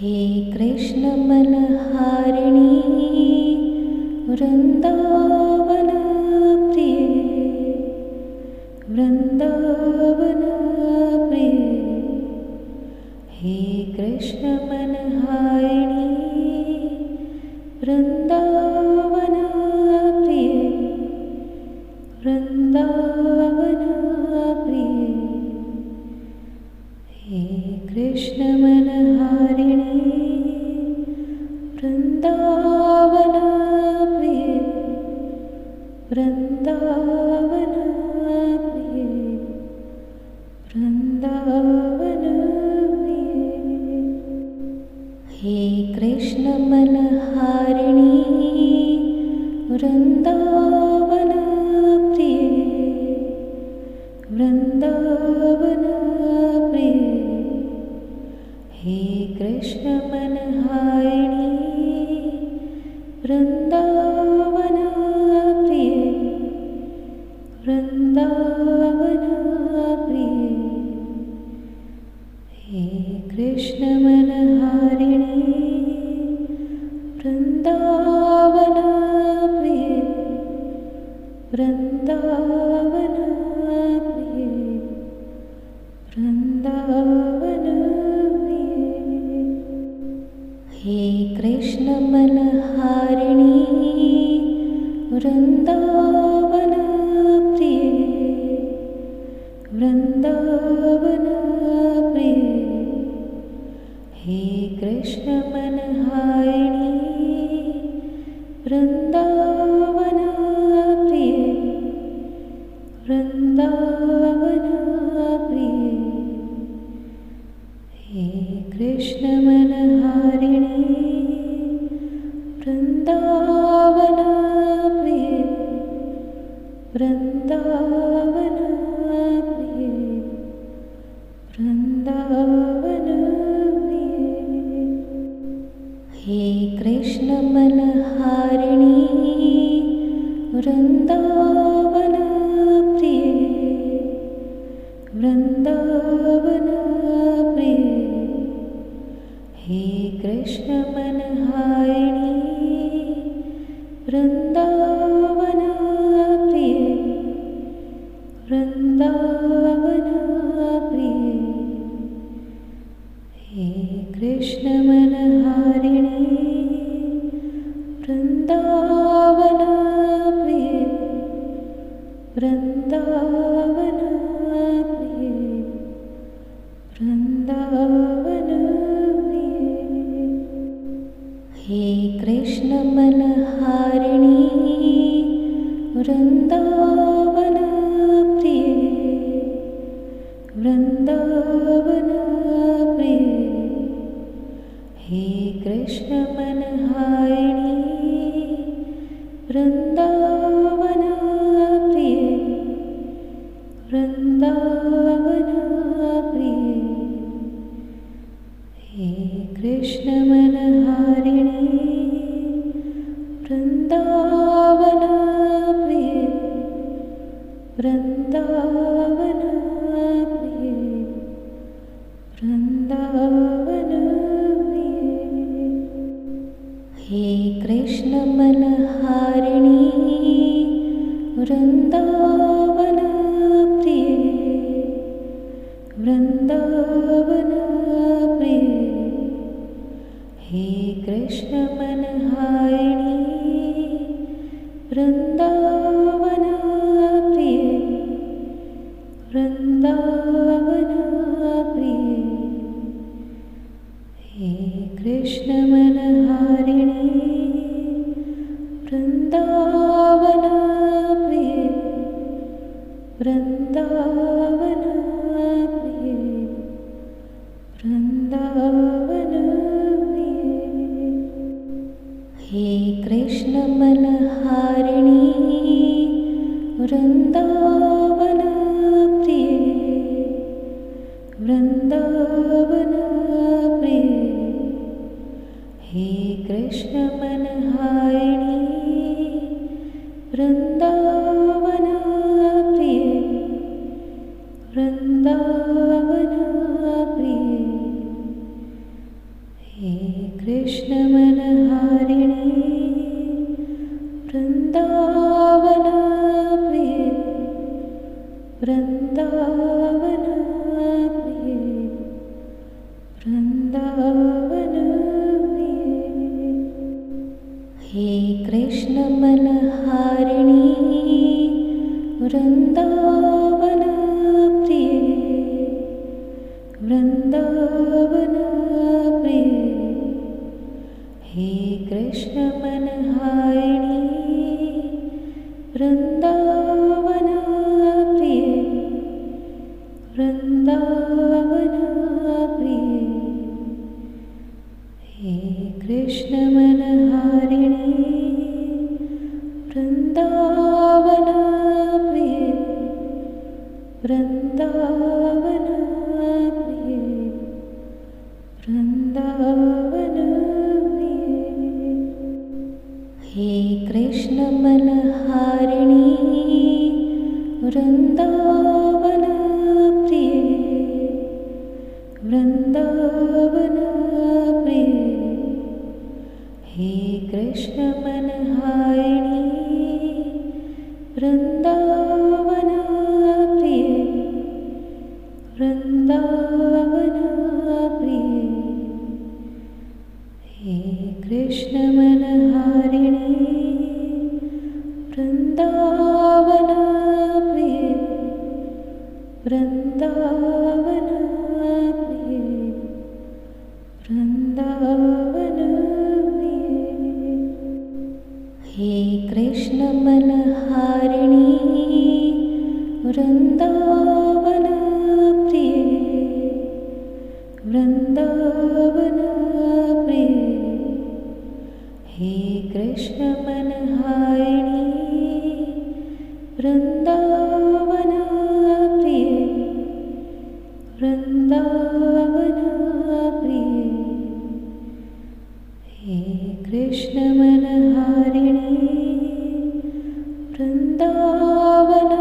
हे कृष्ण मनहारिणी वृंदावन प्रिय, वृंदावन प्रिय। हे कृष्ण मनहारिणी वृंदावन प्रिय, वृंदावन प्रिय। हे कृष्ण मनहारिणी वृंदावन प्रिय, वृंदावन प्रिय, वृंदावन प्रिय। हे कृष्ण मनहारिणी वृंदावन प्रिय, वृंदावन प्रिय। हे कृष्ण मनहारिणी वृंदावन प्रिय, वृंदावन प्रिय। हे कृष्ण मनहारिणी वृंदावन प्रिय, वृंदावन प्रिय, वृंदावन प्रिय। हे कृष्ण मनहारिणी वृंदावन प्रिय, वृंदावन प्रिय। हे कृष्ण मनहारिणी वृंदावन प्रिय, वृंदावन प्रिय। हे कृष्ण मनहारिणी वृंदावन प्रिय, वृंदावन प्रिय, वृंदावन प्रिय। हे कृष्ण मनहारिणी वृंदावन प्रिय, वृंदावन प्रिय। हे कृष्ण मनहारिणी वृंदावन प्रिय, वृंदावन प्रिय। हे कृष्ण मनहारिणी वृंदावन प्रिय, वृंदावन प्रिय, वृंदावन प्रिय। हे कृष्ण मनहारिणी वृंदावन प्रिय, वृंदावन प्रिय। हे कृष्ण मनहारिणी वृंदावन प्रिय, वृंदावन प्रिय। हे कृष्ण मनहारिणी वृंदावन प्रिय, वृंदावन प्रिय, वृंदावन प्रिय। हे कृष्ण मनहारिणी वृंदावन प्रिय, वृंदावन प्रिय। हे कृष्ण मनहारिणी वृंदावन प्रिय, वृंदावन प्रिय। हे कृष्ण मनहारिणी वृंदावन प्रिय, वृंदावन प्रिय, वृंदावन प्रिय। हे कृष्ण मनहारिणी वृंदावन प्रिय, वृंदावन प्रिय। हे कृष्ण मनहारिणी वृंदावन प्रिय, वृंदावन प्रिय। हे कृष्ण मनहारिणी वृंदावन प्रिय वृंदावन प्रिय वृंदावन प्रिय हे कृष्ण मनहारिणी वृंदावन प्रिय वृंदावन प्रिय हे कृष्ण मनहारिणी वृंदावन प्रिय वृंदावन प्रिय हे कृष्ण मनहारिणी वृंदावन प्रिय वृंदावन प्रिय वृंदावन प्रिय हे कृष्ण मनहारिणी वृंदावन प्रिय वृंदावन प्रिय हे कृष्ण मनहारिणी वृंदावन प्रिय वृंदावन प्रिय हे कृष्ण मनहारिणी वृंदावन प्रिय वृंदावन प्रिय वृंदावन प्रिय हे कृष्ण मनहारिणी वृंदावन प्रिय वृंदावन प्रिय हे कृष्ण मनहारिणी वृंदावन प्रिय वृंदावन प्रिय हे कृष्ण मनहारिणी वृंदावन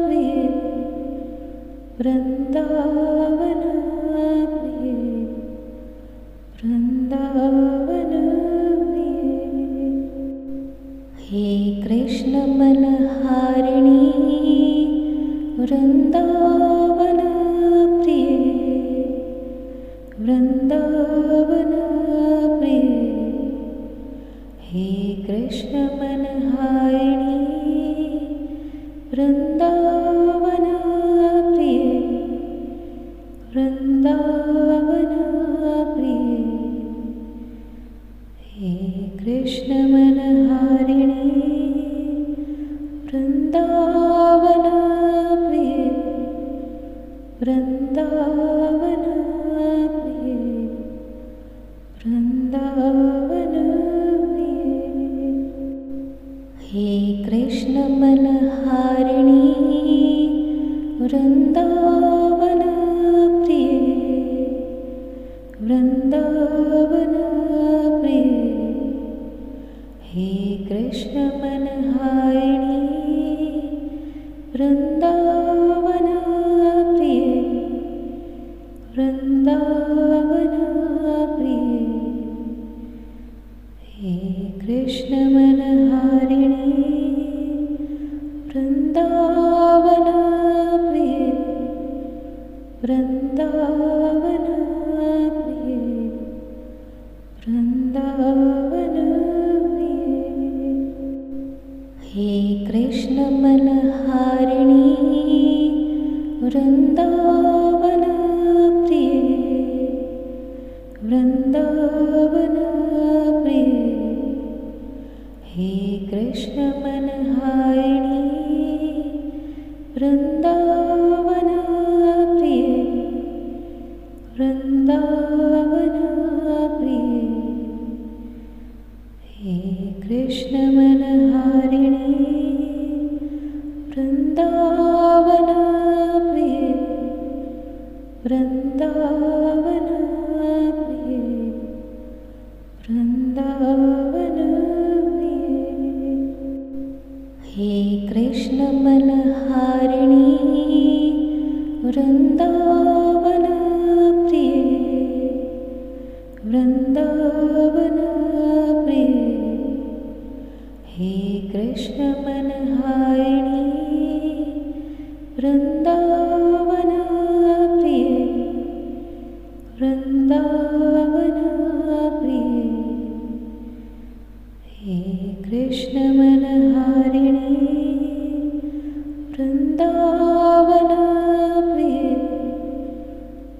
प्रिय वृंदावन प्रिय वृंदावन प्रिय हे कृष्ण मनहारिणी वृंदावन प्रिय वृंदावन प्रिय हे कृष्ण मनहारिणी वृंदावन प्रिय वृंदावन प्रिय हे कृष्ण मनहारिणी वृंदावन प्रिय वृंदावन प्रिय वृंदावन प्रिय हे कृष्ण मनहारिणी वृंदावन प्रिय वृंदावन प्रिय हे कृष्ण मनहारिणी वृंदावन प्रिय वृंदावन प्रिय हे कृष्ण मनहारिणी वृंदावन प्रिय वृंदावन प्रिय वृंदावन प्रिय हे कृष्ण मनहारिणी वृंदावन प्रिय वृंदावन प्रिय हे कृष्ण मनहारिणी वृंदावन प्रिय वृंदावन प्रिय हे कृष्ण मनहारिणी वृंदावन प्रिय वृंदावन प्रिय वृंदावन प्रिय हे कृष्ण मनहारिणी वृंदावन प्रिय वृंदावन कृष्ण मनहारिणी वृंदावन प्रिय वृंदावन प्रिय हे कृष्ण मनहारिणी वृंदावन प्रिय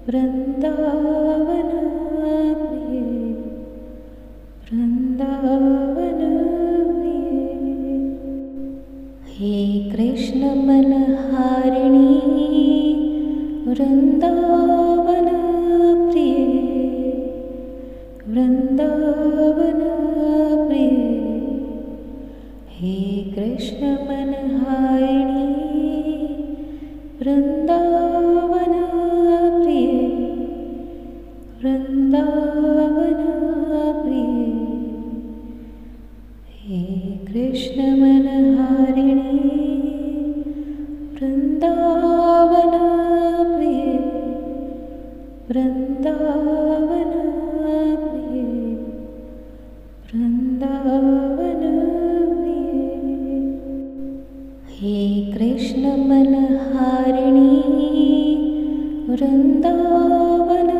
वृंदावन प्रिय वृंदावन प्रिय हे कृष्ण मनहारिणी वृंदावन प्रिय वृंदावन प्रिय हे कृष्ण मनहारिणी वृंदावन प्रिय वृंदावन प्रिय हे कृष्ण मनहारिणी वृंदावन प्रिय वृंदावन प्रिय वृंदावन प्रिय हे कृष्ण मनहारिणी वृंदावन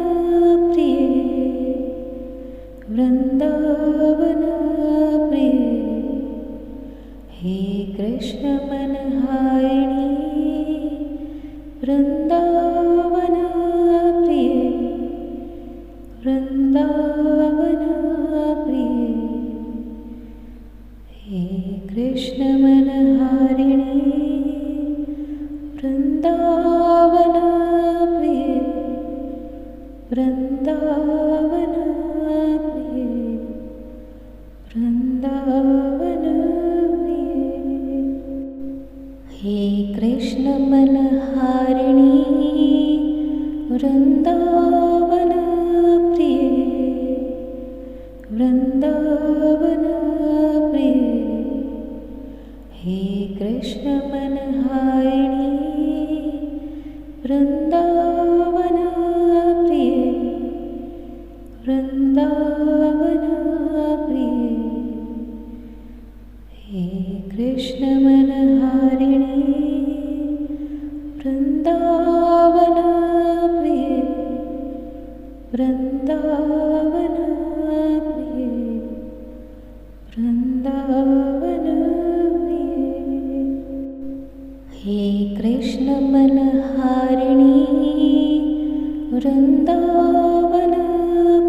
प्रिय वृंदावन प्रिय हे कृष्ण मनहारिणी वृंदावन प्रिय वृंदावन प्रिय हे कृष्ण मनहारिणी वृंदावन प्रिय वृंदावन प्रिय वृंदावन प्रिय हे कृष्ण मनहारिणी वृंदावन प्रिय वृंदावन प्रिय हे कृष्ण मनहारिणी वृंदावन प्रिय वृंदावन प्रिय हे कृष्ण मनहारिणी वृंदावन प्रिय वृंदावन प्रिय वृंदावन प्रिय हे कृष्ण मनहारिणी वृंदावन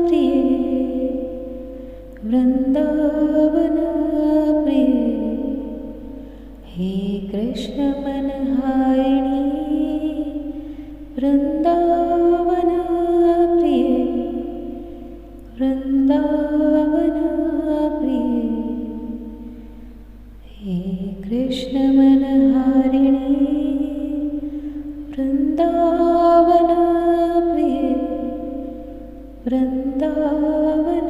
प्रिय वृंदावन प्रिय हे कृष्ण मनहारिणी वृंदावन प्रिय वृंदावन प्रिय हे कृष्ण मनहारिणी वृंदावन प्रिय वृंदावन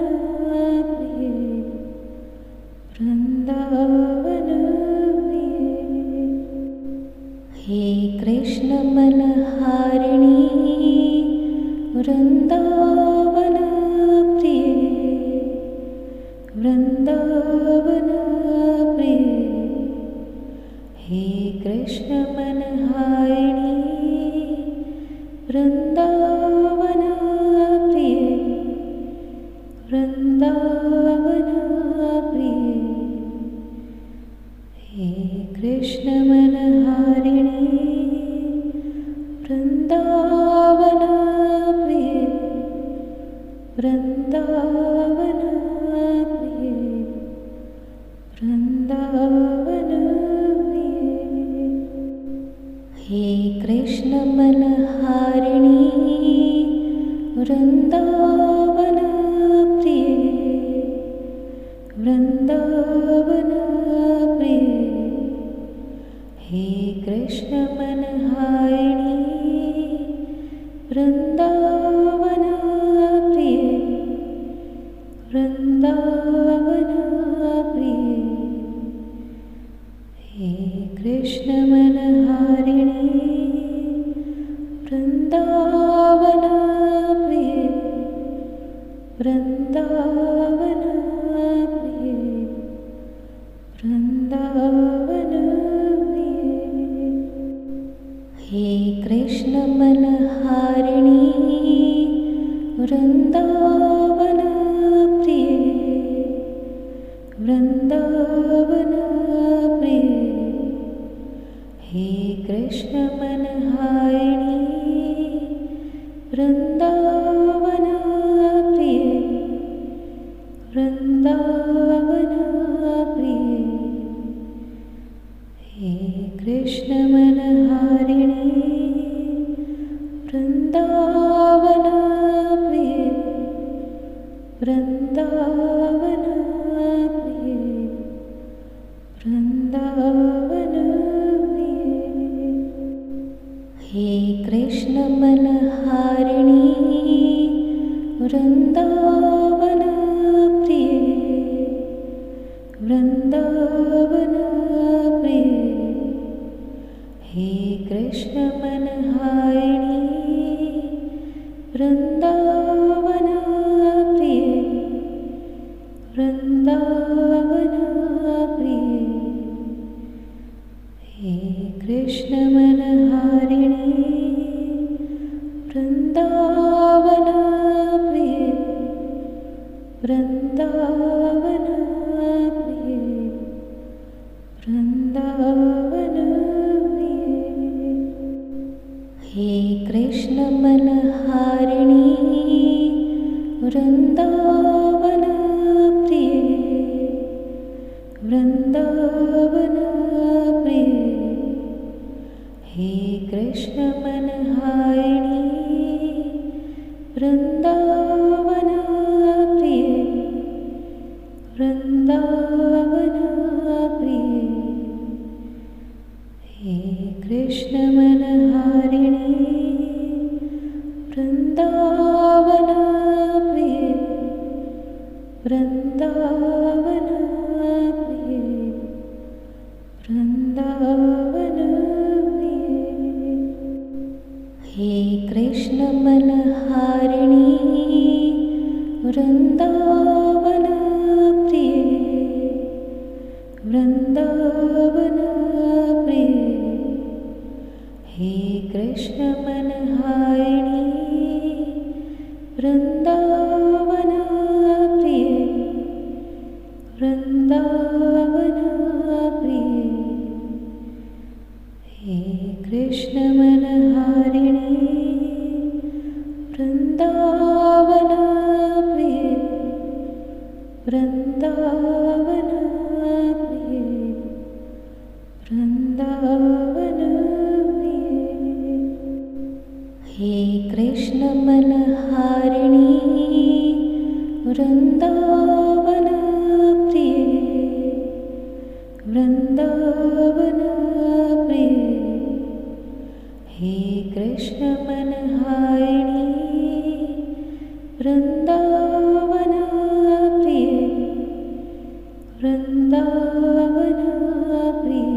प्रिय वृंदावन प्रिय हे कृष्ण मनहारिणी वृंदावन प्रिय वृंदावन प्रिय हे कृष्ण मनहारिणी वृंदावन प्रिय वृंदावन प्रिय हे कृष्ण मनहारिणी वृंदावन प्रिय वृंदावन प्रिय वृंदावन प्रिय हे कृष्ण मनहारिणी वृंदावन प्रिय वृंदावन प्रिय हे कृष्ण मनहारिणी वृंदावन प्रिय वृंदावन प्रिय हे कृष्ण मनहारिणी वृंदावन प्रिय वृंदावन प्रिय वृंदावन वृंदावन प्रिय। हे कृष्ण मनहारिणी वृंदावन प्रिय, वृंदावन प्रिय। हे कृष्ण मनहारिणी वृंदावन प्रिय, वृंदावन प्रिय। हे कृष्ण मनहारिणी वृंदावन प्रिय, वृंदावन प्रिय, वृंदावन प्रिय। हे कृष्ण मनहारिणी वृंदावन प्रिय, वृंदावन प्रिय। हे कृष्ण मनहारिणी वृंदावन प्रिय, वृंदावन प्रिय। हे कृष्ण मनहारिणी वृंदावन प्रिय, वृंदावन प्रिय, वृंदावन प्रिय। हे कृष्ण मनहारिणी वृंदावन प्रिय, वृंदावन प्रिय। हे कृष्ण मनहारिणी वृंदावन प्रिय, वृंदावन प्रिय। हे कृष्ण मनहारिणी वृंदावन प्रिय, वृंदावन प्रिय, वृंदावन प्रिय। हे कृष्ण मनहारिणी वृंदावन प्रिय, वृंदावन प्रिय। हे कृष्ण मनहारिणी वृंदावन प्रिय, वृंदावन प्रिय। हे कृष्ण मनहारिणी वृंदावन प्रिय, वृंदावन प्रिय, वृंदावन प्रिय। हे कृष्ण मनहारिणी वृंदावन प्रिय, वृंदावन प्रिय। हे कृष्ण मनहारिणी वृंदावन प्रिय, वृंदावन प्रिय।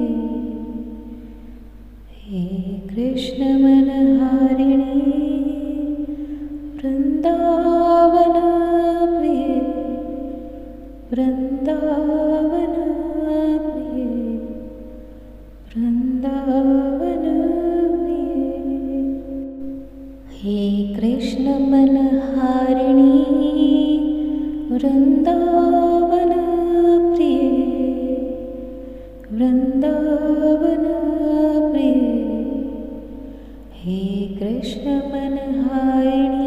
हे कृष्ण मनहारिणी वृंदावन प्रिय, वृंदावन प्रिय, वृंदावन प्रिय। हे कृष्ण मनहारिणी वृंदावन प्रिय, वृंदावन प्रिय। हे कृष्ण मनहारिणी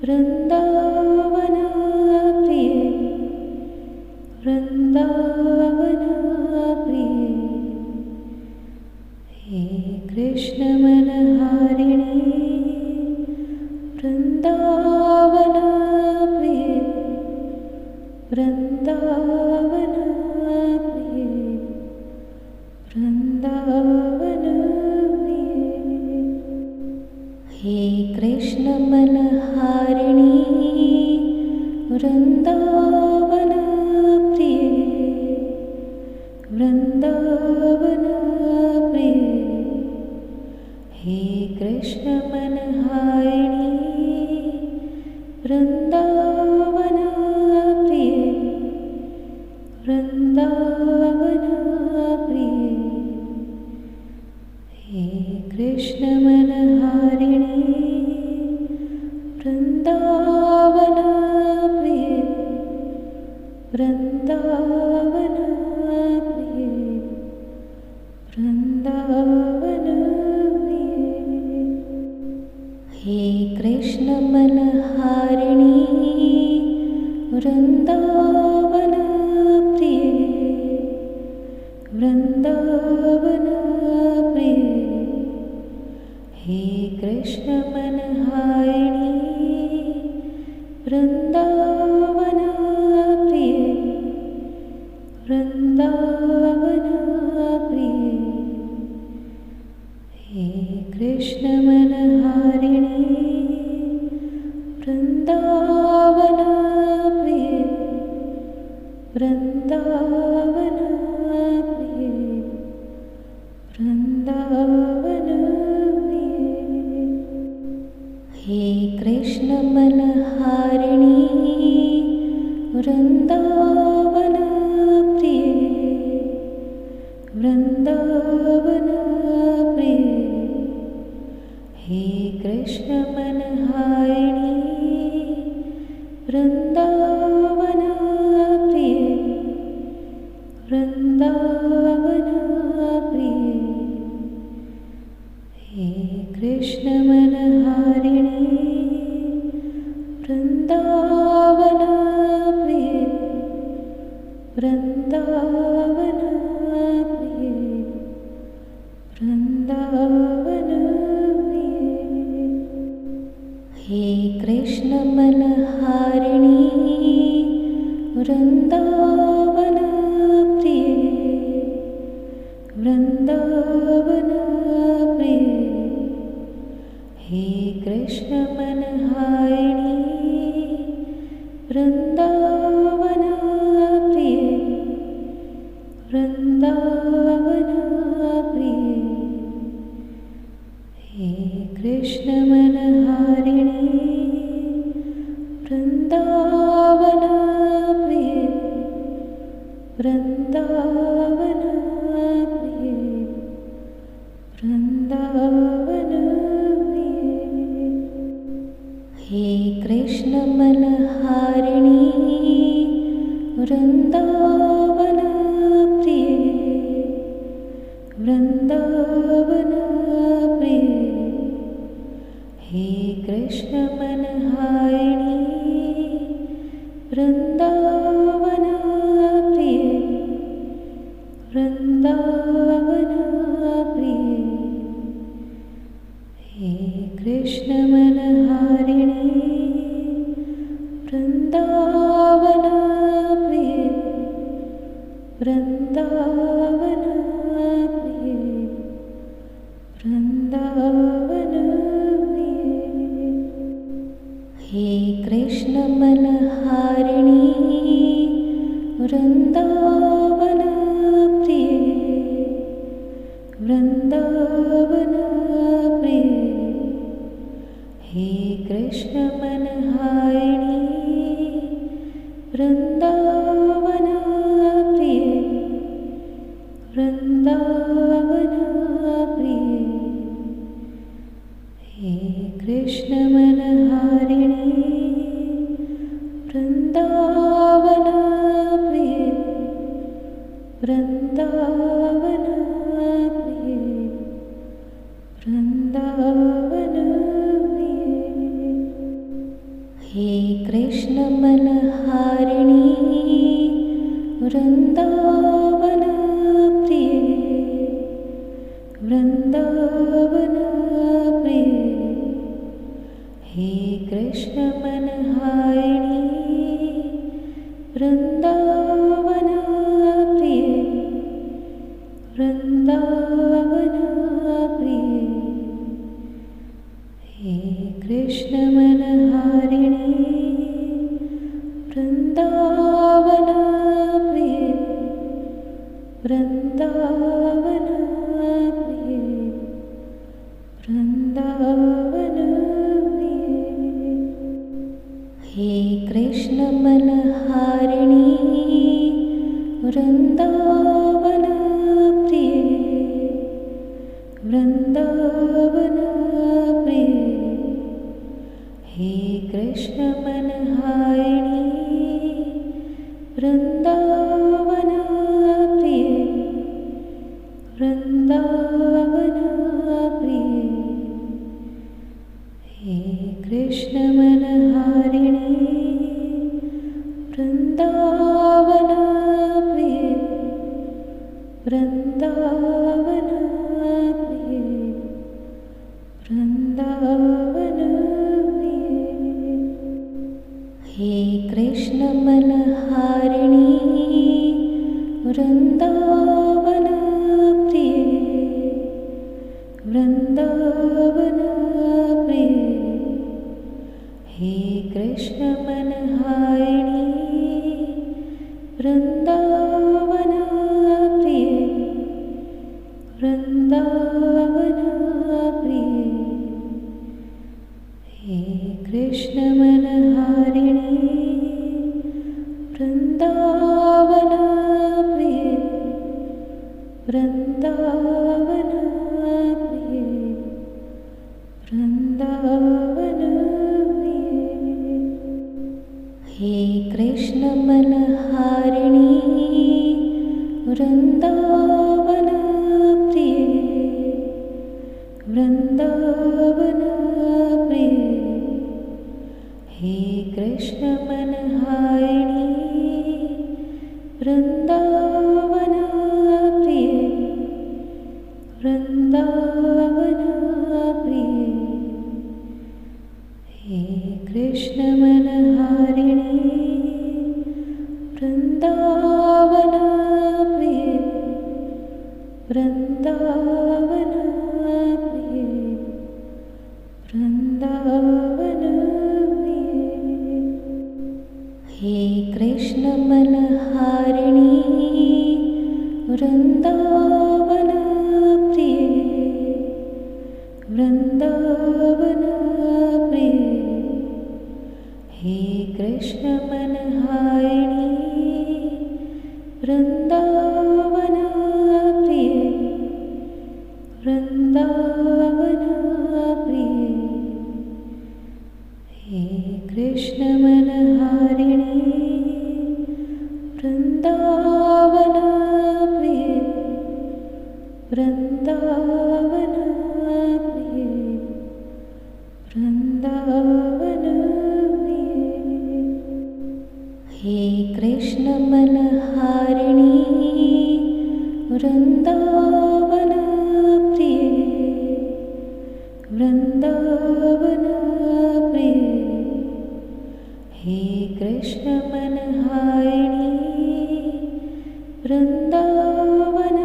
वृंदावन प्रिय, वृंदावन प्रिय। हे कृष्ण मनहारिणी वृंदावन प्रिय, वृंदावन प्रिय, वृंदावन प्रिय। हे कृष्ण मनहारिणी वृंदावन प्रिय, वृंदावन प्रिय। हे कृष्ण मनहारिणी वृंदावन प्रिय, वृंदावन वृंदावन प्रिय, वृंदावन प्रिय, हे कृष्ण मनहारिणी वृंदावन प्रिय, वृंदावन प्रिय, हे कृष्ण मनहारिणी वृंदावन प्रिय, वृंदावन प्रिय, वृंदावन प्रिय, हे कृष्ण मनहारिणी वृंदावन प्रिय, वृंदावन प्रिय, हे कृष्ण मनहारिणी वृंदावन प्रिय, वृंदावन प्रिय, हे कृष्ण मनहारिणी वृंदावन प्रिय, वृंदावन प्रिय, वृंदावन प्रिय, हे कृष्ण मनहारिणी वृंदावन प्रिय, वृंदावन प्रिय, हे कृष्ण मनहारिणी वृंदावन प्रिय, वृंदावन प्रिय, हे कृष्ण मनहारिणी वृंदावन प्रिय, वृंदावन प्रिय, वृंदावन प्रिय, हे कृष्ण मनहारिणी वृंदावन प्रिय, वृंदावन प्रिय, हे कृष्ण मनहारिणी वृंदावन प्रिय, वृंदावन प्रिय, हे कृष्ण मनहारिणी वृंदावन प्रिय, वृंदावन प्रिय, वृंदावन प्रिय, हे कृष्ण मनहारिणी वृंदावन प्रिय, वृंदावन प्रिय, हे कृष्ण मनहारिणी वृंदावन प्रिय, वृंदावन प्रिय, हे कृष्ण मनहारिणी वृंदावन प्रिय, वृंदावन प्रिय, वृंदावन प्रिय, हे कृष्ण मनहारिणी वृंदावन प्रिय, वृंदावन प्रिय, हे कृष्ण मनहारिणी वृंदावन प्रिय, वृंदावन प्रिय, हे कृष्ण मनहारिणी वृंदावन प्रिय, वृंदावन प्रिय, वृंदावन प्रिय, हे कृष्ण मनहारिणी वृंदावन प्रिय, वृंदावन प्रिय, हे कृष्ण मनहारिणी वृंदावन प्रिय, वृंदावन प्रिय, हे कृष्ण मनहारिणी हे कृष्ण मनहारिणी वृंदावन प्रिय, वृंदावन प्रिय। हे कृष्ण मनहारिणी वृंदावन प्रिय, वृंदावन प्रिय। हे कृष्ण मनहारिणी वृंदावन प्रिय, वृंदावन प्रिय, वृंदावन प्रिय। हे कृष्ण मनहारिणी वृंदावन प्रिय, वृंदावन प्रिय। हे कृष्ण मनहारिणी वृंदावन प्रिय, वृंदावन प्रिय। हे कृष्ण मनहारिणी वृंदावन प्रिय, वृंदावन प्रिय, वृंदावन प्रिय। हे कृष्ण मनहारिणी वृंदावन प्रिय, वृंदावन प्रिय। हे कृष्ण मनहारिणी वृंदावन प्रिय, वृंदावन प्रिय। हे कृष्ण मनहारिणी वृंदावन प्रिय, वृंदावन प्रिय, वृंदावन प्रिय। हे कृष्ण मनहारिणी वृंदावन प्रिय, वृंदावन प्रिय। हे कृष्ण मनहारिणी वृंदावन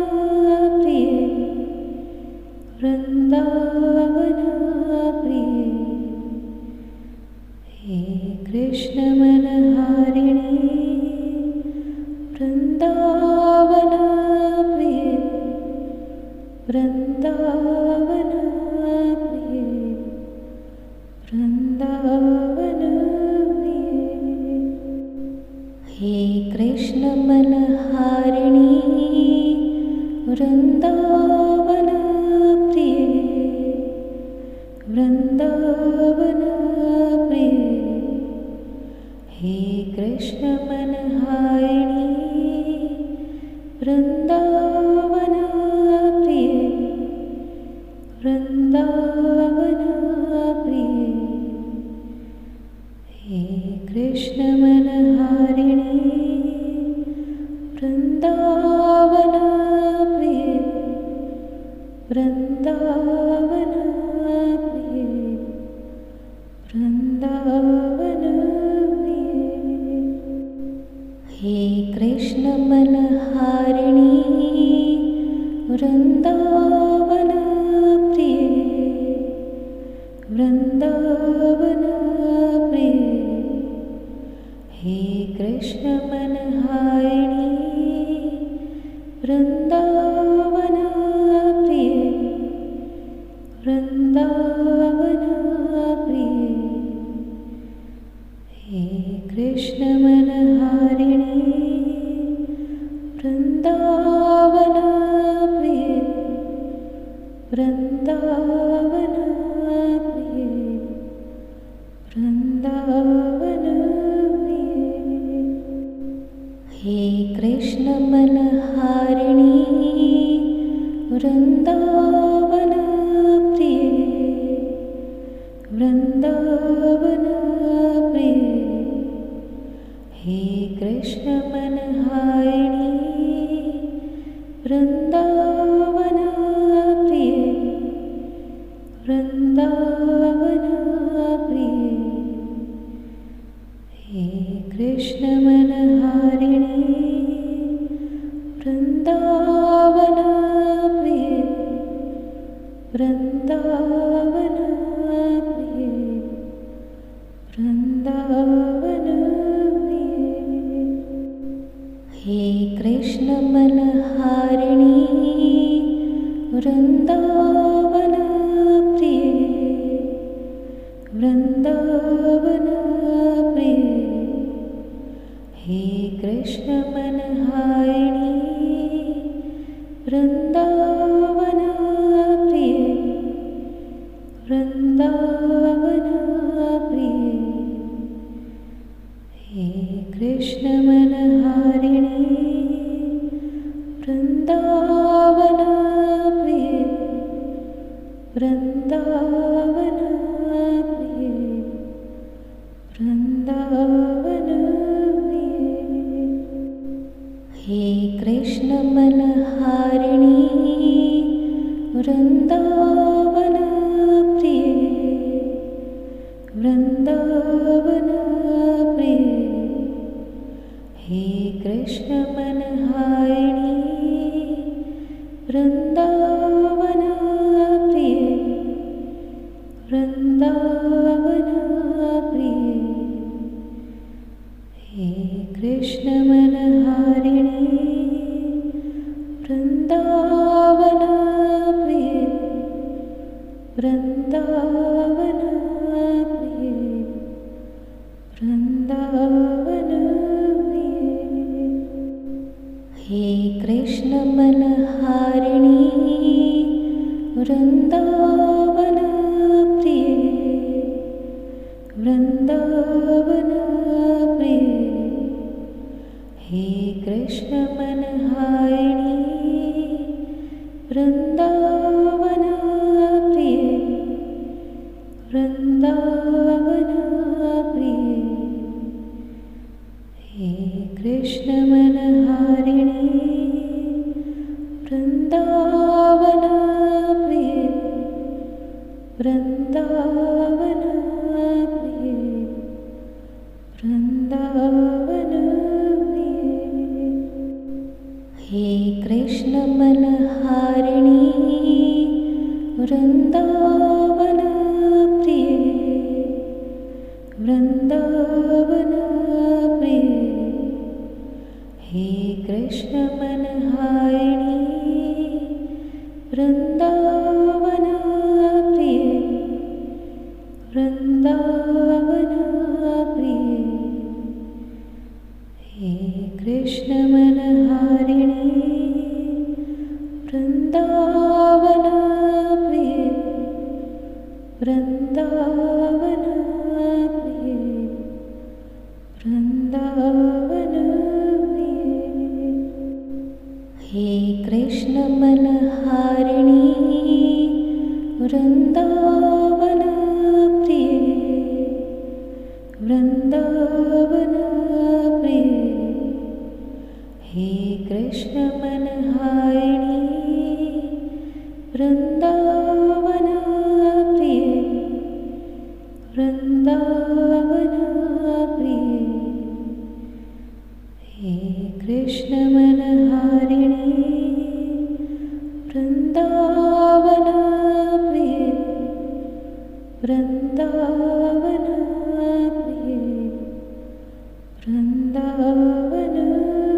प्रिय, वृंदावन प्रिय। हे कृष्ण मनहारिणी वृंदावन प्रिय, वृंदावन प्रिय, वृंदावन प्रिय। हे कृष्ण मनहारिणी वृंदावन प्रिय, वृंदावन प्रिय। हे कृष्ण मनहारिणी वृंदावन प्रिय, वृंदावन प्रिय। हे कृष्ण मनहारिणी वृंदावन प्रिय, वृंदावन प्रिय, वृंदावन प्रिय। हे कृष्ण मनहारिणी वृंदावन प्रिय, वृंदावन प्रिय। हे कृष्ण मनहारिणी वृंदावन प्रिय, वृंदावन प्रिय। हे कृष्ण मनहारिणी वृंदावन प्रिय, वृंदावन प्रिय, वृंदावन प्रिय। हे कृष्ण मनहारिणी वृंदावन प्रिय, वृंदावन प्रिय। हे कृष्ण मनहारिणी वृंदावन प्रिय, वृंदावन प्रिय। हे कृष्ण मनहारिणी वृंदावन प्रिय वृंदावन प्रिय वृंदावन प्रिय हे कृष्ण मनहारिणी वृंदावन प्रिय वृंदावन प्रिय हे कृष्ण मनहारिणी वृंदावन प्रिय वृंदावन प्रिय हे कृष्ण मनहारिणी वृंदावन प्रिय वृंदावन प्रिय वृंदावन प्रिय हे कृष्ण मनहारिणी वृंदावन प्रिय वृंदावन प्रिय हे कृष्ण मनहारिणी वृंदावन प्रिय वृंदावन प्रिय हे कृष्ण मनहारिणी वृंदावन प्रिय वृंदावन प्रिय वृंदावन प्रिय हे कृष्ण मनहारिणी वृंदावन प्रिय वृंदावन प्रिय हे कृष्ण मनहारिणी वृंदावन प्रिय वृंदावन प्रिय हे कृष्ण मनहारिणी वृंदावन प्रिय वृंदावन प्रिय वृंदावन प्रिय हे कृष्ण मनहारिणी वृंदावन प्रिय वृंदावन प्रिय हे कृष्ण मनहारिणी वृंदावन प्रिय वृंदावन प्रिय हे कृष्ण मनहारिणी वृंदावन प्रिय वृंदावन प्रिय वृंदावन प्रिय हे कृष्ण मनहारिणी वृंदावन प्रिय वृंदावन प्रिय हे कृष्ण मनहारिणी वृंदावन प्रिय वृंदावन प्रिय हे कृष्ण मनहारिणी वृंदावन प्रिय वृंदावन प्रिय वृंदावन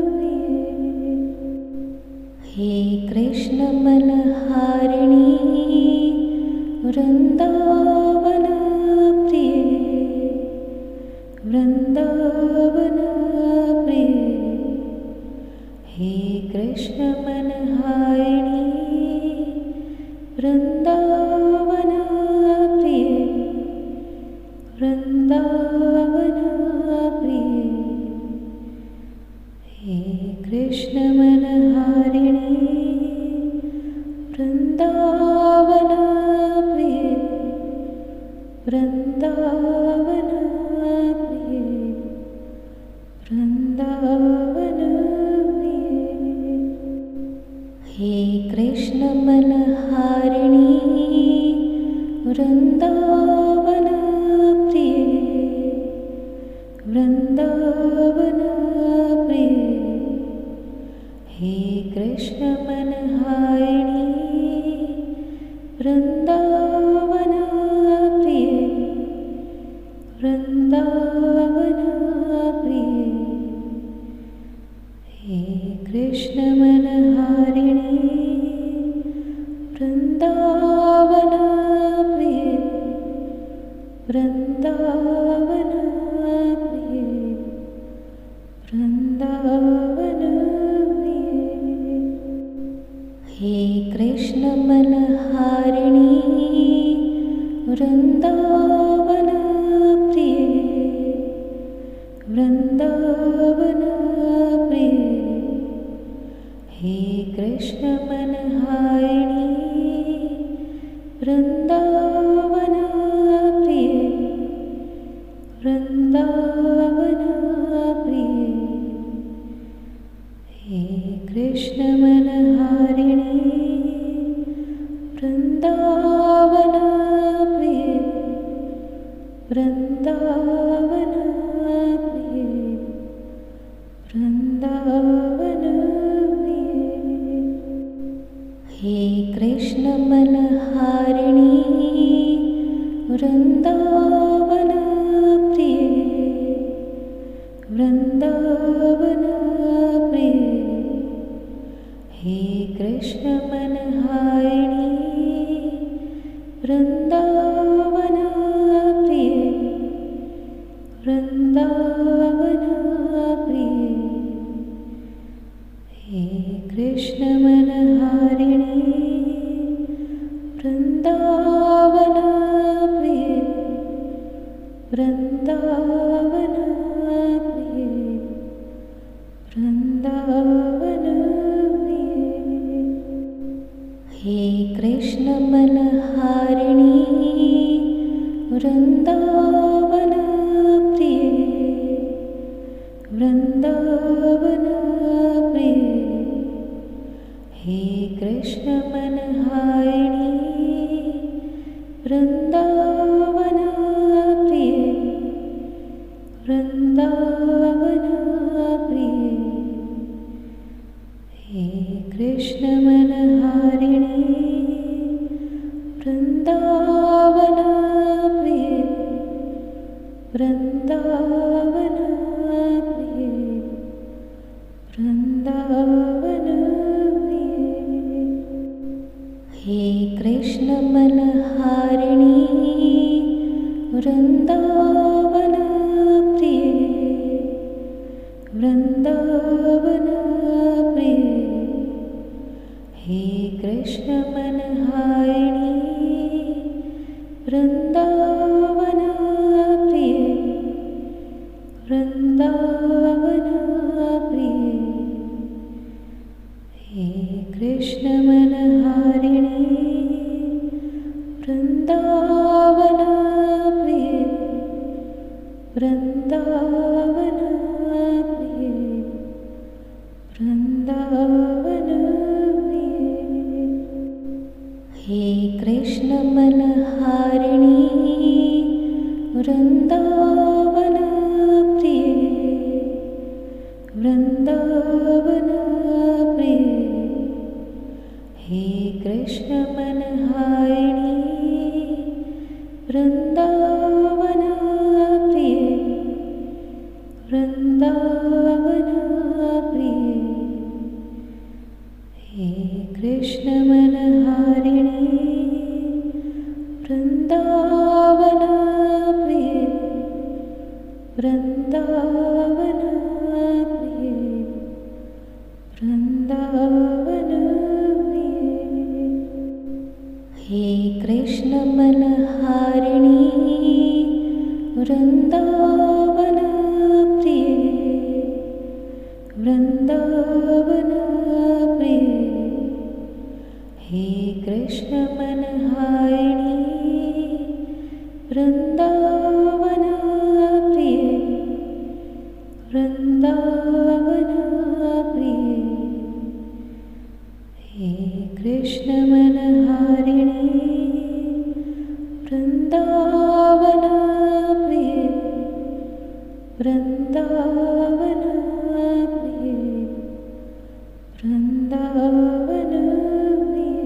प्रिय हे कृष्ण मनहारिणी वृंदावन प्रिय वृंदावन प्रिय हे कृष्ण मनहारिणी वृंदावन प्रिय वृंदावन प्रिय हे कृष्ण मनहारिणी वृंदावन प्रिय वृंदावन प्रिय वृंदावन प्रिय हे वृंदावन प्रिय। हे कृष्ण मनहारिणी वृंदावन प्रिय, वृंदावन प्रिय। हे कृष्ण मनहारिणी वृंदावन प्रिय, वृंदावन प्रिय, वृंदावन प्रिय। हे कृष्ण मनहारिणी वृंदावन प्रिय, वृंदावन प्रिय। हे कृष्ण मनहारिणी वृंदावन प्रिय, वृंदावन प्रिय। हे कृष्ण मनहारिणी वृंदावन प्रिय, वृंदावन प्रिय, वृंदावन प्रिय। हे कृष्ण मनहारिणी वृंदावन प्रिय, वृंदावन प्रिय। हे कृष्ण मनहारिणी वृंदावन प्रिय, वृंदावन प्रिय। हे कृष्ण मनहारिणी वृंदावन प्रिय, वृंदावन प्रिय, वृंदावन प्रिय। हे कृष्ण मनहारिणी वृंदावन प्रिय, वृंदावन प्रिय। हे कृष्ण मनहारिणी वृंदावन प्रिय, वृंदावन प्रिय। हे कृष्ण मनहारिणी वृंदावन प्रिय, वृंदावन प्रिय, वृंदावन प्रिय। हे कृष्ण मनहारिणी वृंदावन प्रिय, वृंदावन प्रिय। हे कृष्ण मनहारिणी वृंदावन प्रिय, वृंदावन प्रिय। हे कृष्ण मनहारिणी वृंदावन प्रिय, वृंदावन प्रिय, वृंदावन प्रिय। हे कृष्ण मनहारिणी वृंदावन प्रिय, वृंदावन प्रिय। हे कृष्ण मनहारिणी वृंदावन प्रिय, वृंदावन प्रिय। हे कृष्ण मनहारिणी वृंदावन प्रिय, वृंदावन प्रिय, वृंदावन प्रिय। हे कृष्ण मनहारिणी वृंदावन प्रिय, वृंदावन प्रिय। हे कृष्ण मनहारिणी वृंदावन प्रिय, वृंदावन प्रिय। हे कृष्ण मनहारिणी वृंदावन प्रिय, वृंदावन वृंदावन प्रिय, वृंदावन प्रिय।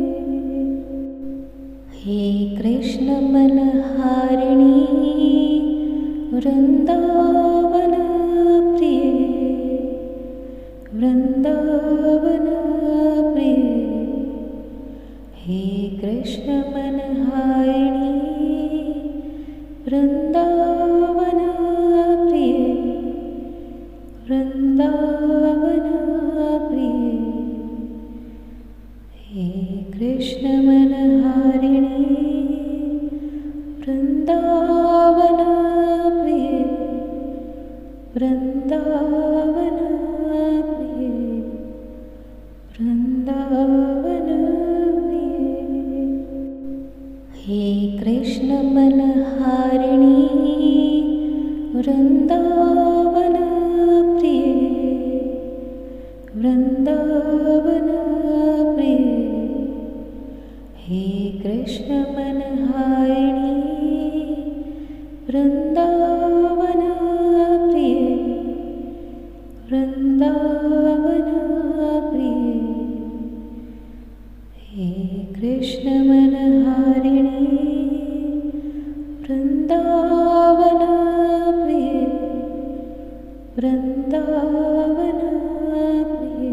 हे कृष्ण मनहारिणी वृंदावन प्रिय, वृंदावन प्रिय। हे कृष्ण मनहारिणी वृंदावन प्रिय, वृंदावन प्रिय। हे कृष्ण मनहारिणी वृंदावन प्रिय, वृंदावन प्रिय, वृंदावन प्रिय। हे कृष्ण मनहारिणी वृंदावन प्रिय, वृंदावन प्रिय। हे कृष्ण मनहारिणी वृंदावन प्रिय, वृंदावन प्रिय। हे कृष्ण मनहारिणी वृंदावन प्रिय, वृंदावन प्रिय,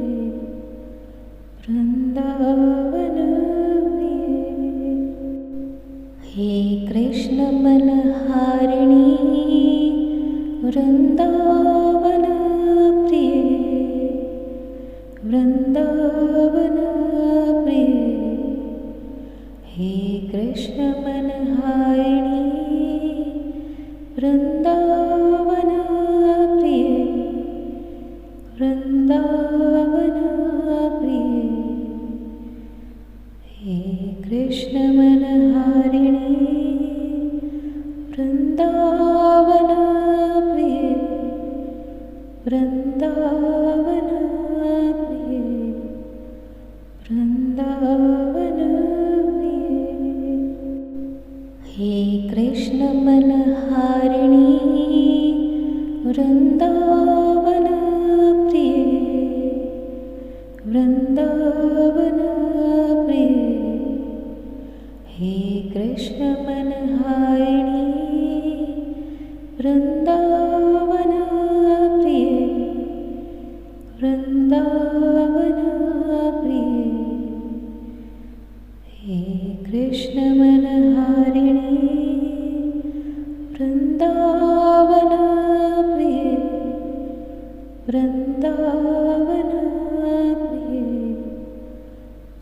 वृंदावन प्रिय। हे कृष्ण मनहारिणी वृंदावन प्रिय, वृंदावन प्रिय। हे कृष्ण मनहारिणी वृंदावन प्रिय, वृंदावन प्रिय। हे कृष्ण मनहारिणी वृंदावन प्रिय, वृंदावन प्रिय, वृंदावन प्रिय। हे कृष्ण मनहारिणी वृंदावन प्रिय, वृंदावन प्रिय। हे कृष्ण मनहारिणी वृंदावन प्रिय, वृंदावन प्रिय। हे कृष्ण मनहारिणी वृंदावन प्रिय, वृंदावन प्रिय,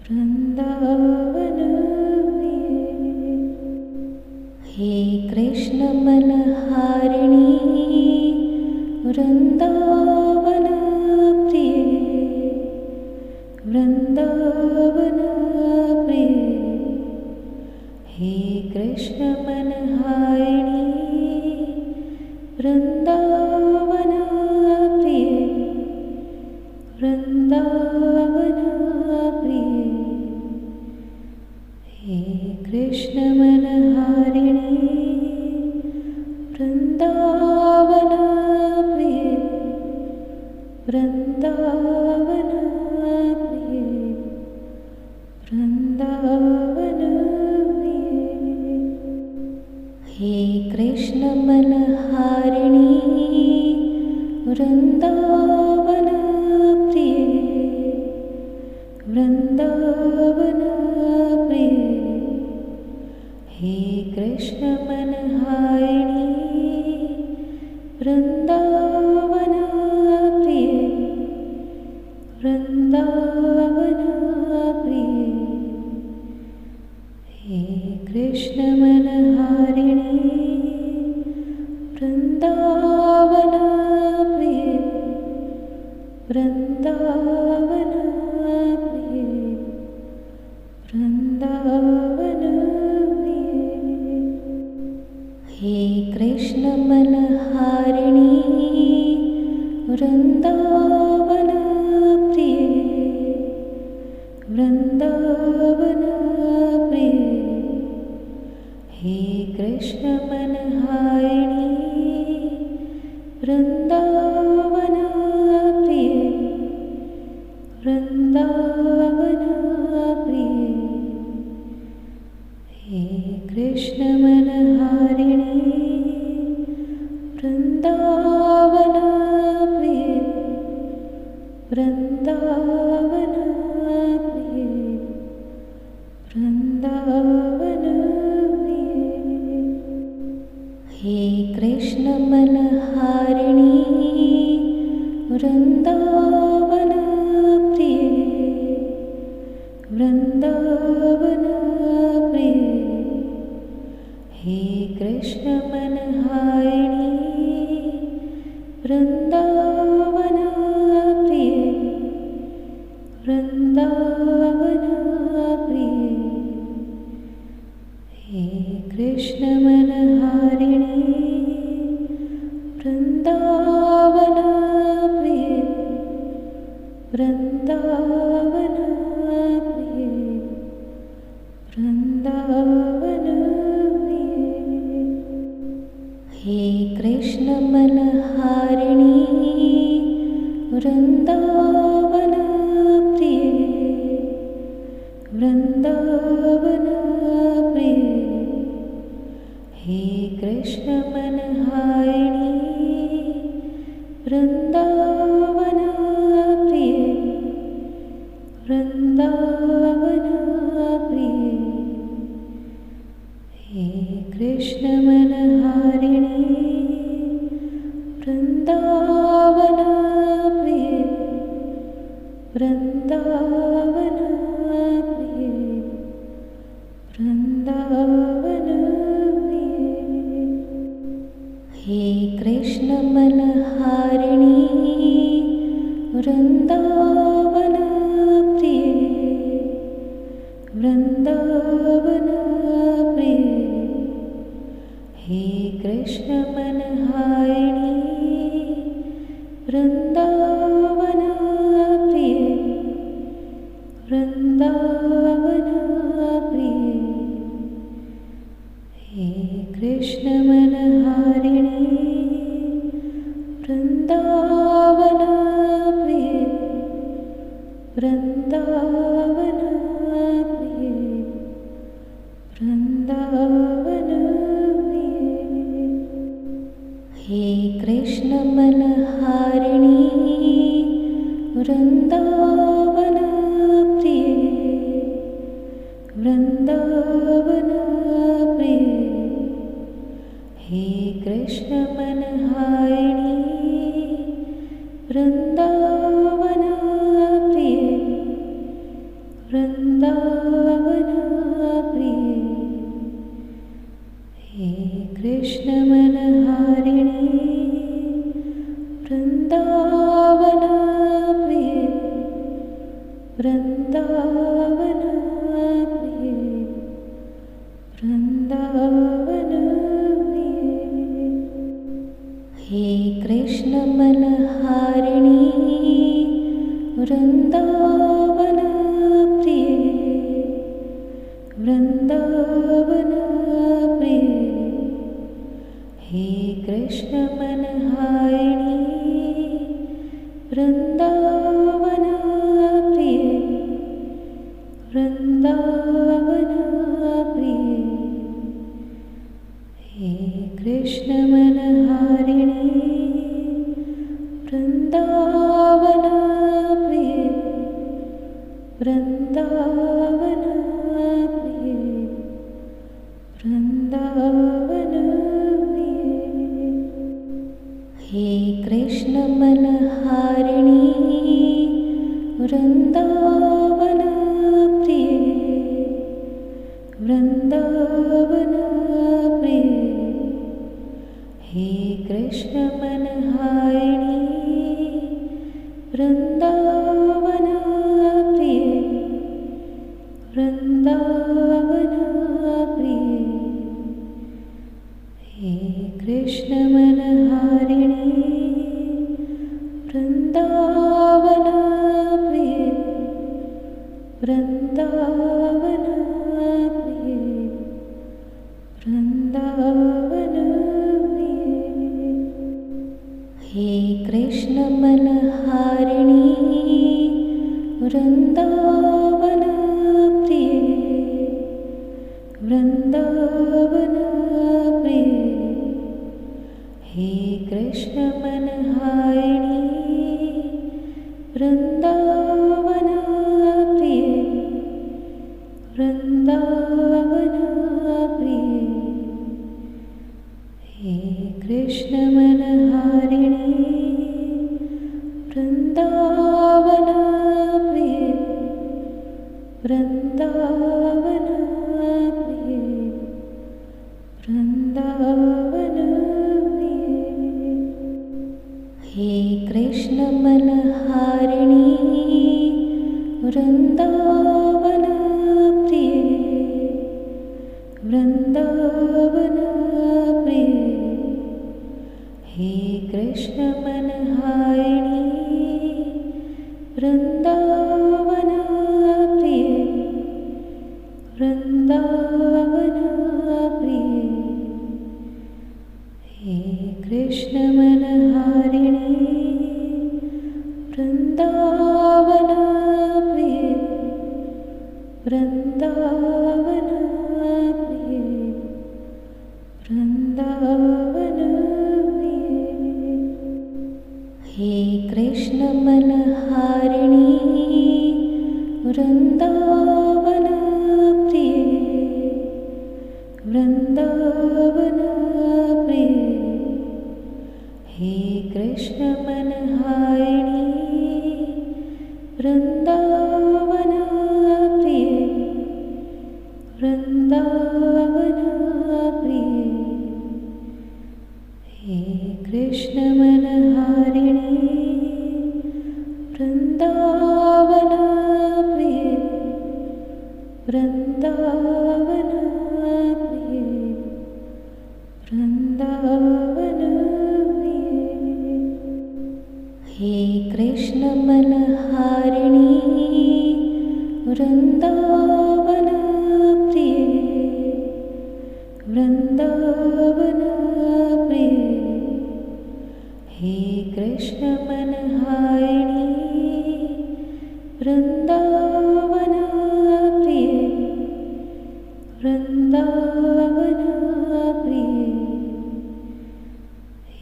वृंदावन प्रिय। हे कृष्ण मनहारिणी वृंदावन प्रिय, वृंदावन प्रिय। हे कृष्ण मनहारिणी वृंदावन प्रिय, वृंदावन प्रिय। हे कृष्ण मनहारिणी वृंदावन प्रिय, वृंदावन प्रिय, वृंदावन प्रिय। हे कृष्ण मनहारिणी वृंदावन प्रिय, वृंदावन प्रिय। हे कृष्ण मनहारिणी वृंदावन प्रिय, वृंदावन प्रिय। हे कृष्ण मनहारिणी वृंदावन प्रिय, वृंदावन प्रिय, वृंदावन प्रिय। हे कृष्ण मनहारिणी वृंदावन प्रिय, वृंदावन प्रिय। हे कृष्ण मनहारिणी वृंदावन वृंदावन प्रिय, वृंदावन प्रिय। हे कृष्ण मनहारिणी वृंदावन प्रिय, वृंदावन प्रिय। हे कृष्ण मनहारिणी वृंदावन प्रिय, वृंदावन प्रिय। हे कृष्ण मनहारिणी वृंदावन प्रिय, वृंदावन प्रिय, वृंदावन प्रिय। हे कृष्ण मनहारिणी वृंदावन प्रिय, वृंदावन प्रिय। हे कृष्ण मनहारिणी वृंदावन प्रिय, वृंदावन प्रिय। हे कृष्ण मनहारिणी वृंदावन प्रिय, वृंदावन प्रिय, वृंदावन प्रिय। हे कृष्ण मनहारिणी वृंदावन प्रिय, वृंदावन प्रिय। हे कृष्ण मनहारिणी वृंदावन प्रिय, वृंदावन प्रिय। हे कृष्ण मनहारिणी वृंदावन प्रिय, वृंदावन प्रिय, वृंदावन प्रिय। हे कृष्ण मनहारिणी वृंदावन प्रिय, वृंदावन प्रिय। हे कृष्ण मनहारिणी वृंदावन प्रिय, वृंदावन प्रिय। हे कृष्ण मनहारिणी वृंदावन प्रिय, वृंदावन प्रिय, वृंदावन प्रिय। हे कृष्ण मनहारिणी वृंदावन प्रिय, वृंदावन प्रिय। हे कृष्ण मनहारिणी वृंदावन प्रिय, वृंदावन प्रिय। हे कृष्ण मनहारिणी वृंदावन प्रिय, वृंदावन प्रिय, वृंदावन प्रिय। हे कृष्ण मनहारिणी वृंदावन प्रिय, वृंदावन प्रिय। हे कृष्ण मनहारिणी वृंदावन प्रिय, वृंदावन प्रिय। हे कृष्ण मनहारिणी वृंदावन प्रिय, वृंदावन प्रिय, वृंदावन प्रिय। हे कृष्ण मनहारिणी वृंदावन प्रिय, वृंदावन प्रिय। हे कृष्ण मनहारिणी वृंदावन हे कृष्ण मनहारिणी वृंदावन प्रिय वृंदावन प्रिय हे कृष्ण मनहारिणी वृंदावन प्रिय वृंदावन प्रिय हे कृष्ण मनहारिणी वृंदावन प्रिय वृंदावन प्रिय वृंदावन प्रिय हे कृष्ण मनहारिणी वृंदावन प्रिय वृंदावन प्रिय हे कृष्ण मनहारिणी वृंदावन प्रिय वृंदावन प्रिय हे कृष्ण मनहारिणी वृंदावन प्रिय वृंदावन प्रिय वृंदावन प्रिय हे कृष्ण मनहारिणी वृंदावन प्रिय वृंदावन प्रिय हे कृष्ण मनहारिणी वृंदावन प्रिय वृंदावन प्रिय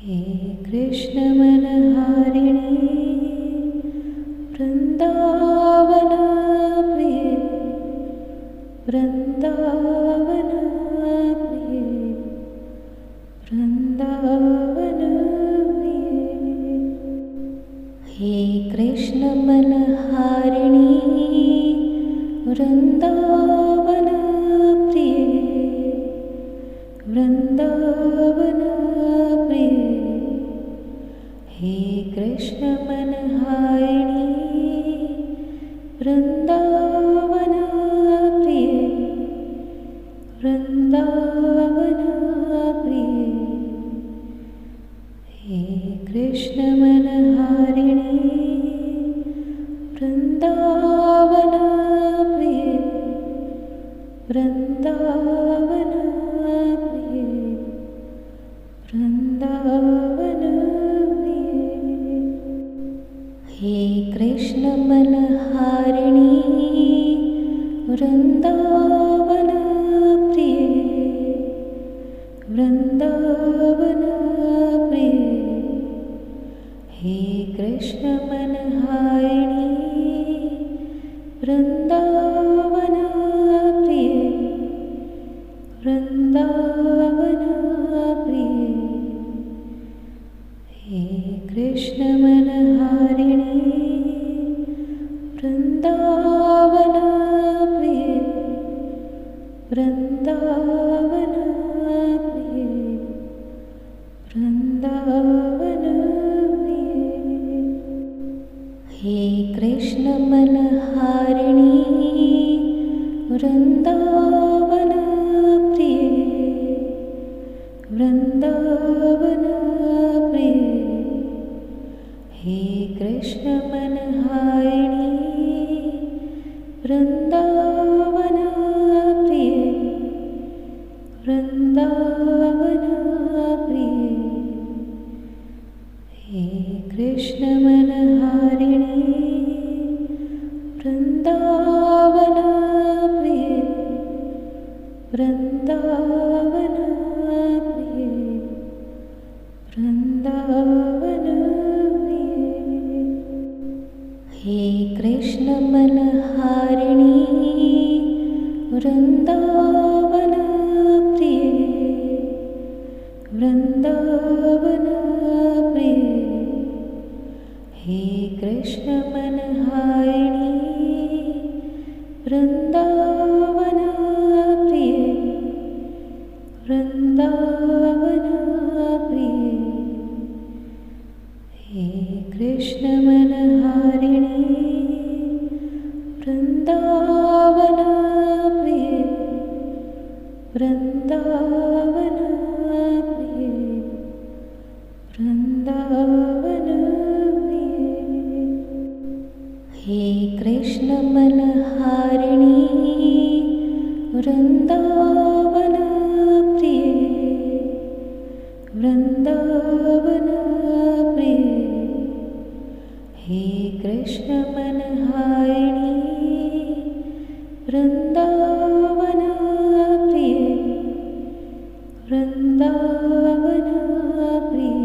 हे कृष्ण मनहारिणी वृंदावन प्रिय वृंदावन प्रिय वृंदावन प्रिय हे कृष्ण मनहारिणी वृंदावन प्रिय वृंदावन प्रिय हे कृष्ण मनहारिणी वृंदावन प्रिय वृंदावन प्रिय हे कृष्ण मनहारिणी वृंदावन प्रिय वृंदावन प्रिय वृंदावन प्रिय हे कृष्ण मनहारिणी वृंदावन प्रिय वृंदावन प्रिय हे कृष्ण मनहारिणी वृंदावन प्रिय वृंदावन प्रिय हे कृष्ण मनहारिणी वृंदावन प्रिय वृंदावन प्रिय वृंदावन प्रिय हे कृष्ण मनहारिणी वृंदावन प्रिय वृंदावन प्रिय हे कृष्ण मनहारिणी वृंदावन प्रिय वृंदावन प्रिय हे कृष्ण मनहारिणी वृंदावन प्रिय वृंदावन प्रिय वृंदावन प्रिय हे कृष्ण मनहारिणी वृंदावन प्रिय वृंदावन प्रिय हे कृष्ण मनहारिणी वृंदावन प्रिय वृंदावन प्रिय हे कृष्ण मनहारिणी वृंदावन प्रिय वृंदावन प्रिय वृंदावन प्रिय हे कृष्ण मनहारिणी वृंदावन प्रिय वृंदावन प्रिय हे कृष्ण मनहारिणी वृंदावन प्रिय वृंदावन प्रिय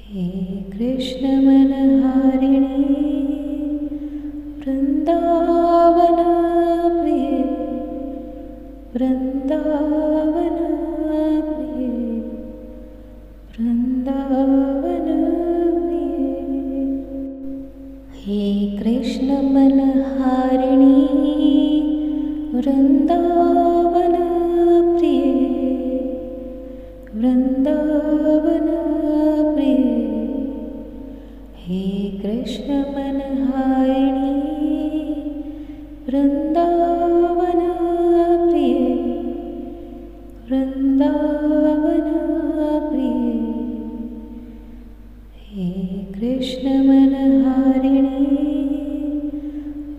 हे कृष्ण मनहारिणी वृंदावन प्रिय वृंदावन प्रिय वृंदावन प्रिय हे कृष्ण मनहारिणी वृंदावन प्रिय वृंदावन प्रिय हे कृष्ण मनहारिणी वृंदावन प्रिय वृंदावन प्रिय हे कृष्ण मनहारिणी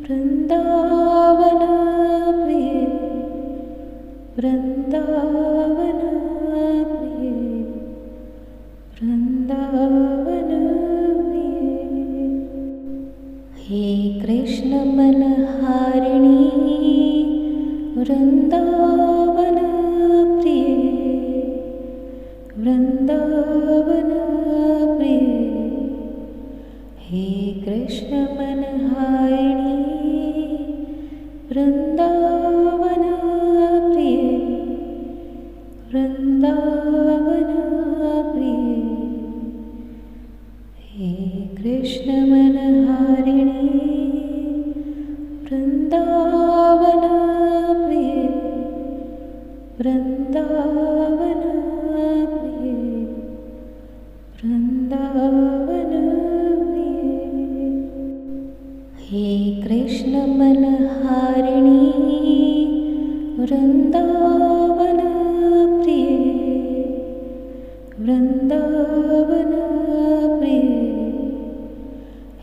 वृंदावन प्रिय वृंदावन प्रिय वृंदावन प्रिय हे कृष्ण मनहारिणी वृंदावन प्रिय वृंदावन प्रिय हे कृष्ण मनहारिणी वृंदावन प्रिय वृंदावन प्रिय हे कृष्ण मनहारिणी वृंदावन प्रिय वृंदावन प्रिय वृंदावन प्रिय हे कृष्ण मनहारिणी वृंदावन प्रिय वृंदावन प्रिय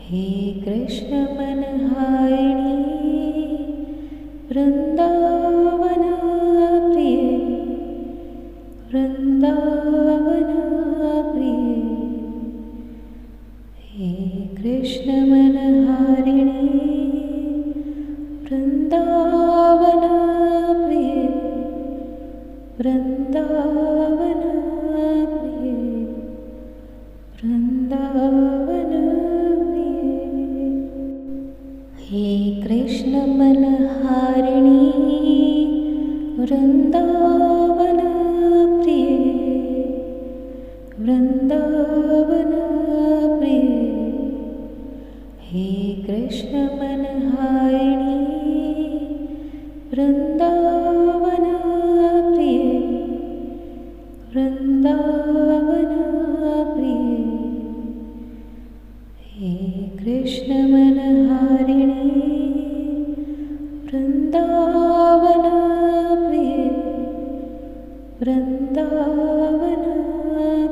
हे कृष्ण मनहारिणी वृंदावन प्रिय वृंदावन प्रिय हे कृष्ण मनहारिणी वृंदावन प्रिय वृंदावन प्रिय वृंदावन प्रिय हे कृष्ण मनहारिणी वृंदावन प्रिय वृंदावन प्रिय हे कृष्ण मनहारिणी वृंदावन प्रिय वृंदावन प्रिय हे कृष्ण मनहारिणी वृंदावन प्रिय वृंदावन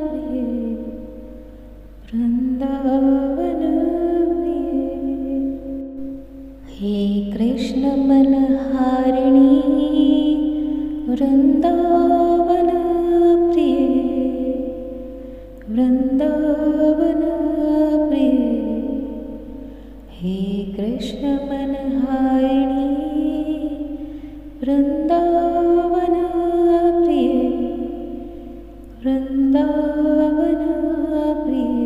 प्रिय वृंदावन प्रिय हे कृष्ण मनहारिणी वृंदावन प्रिय वृंदावन प्रिय हे कृष्ण मनहारिणी वृंदावन प्रिय वृंदावन प्रिय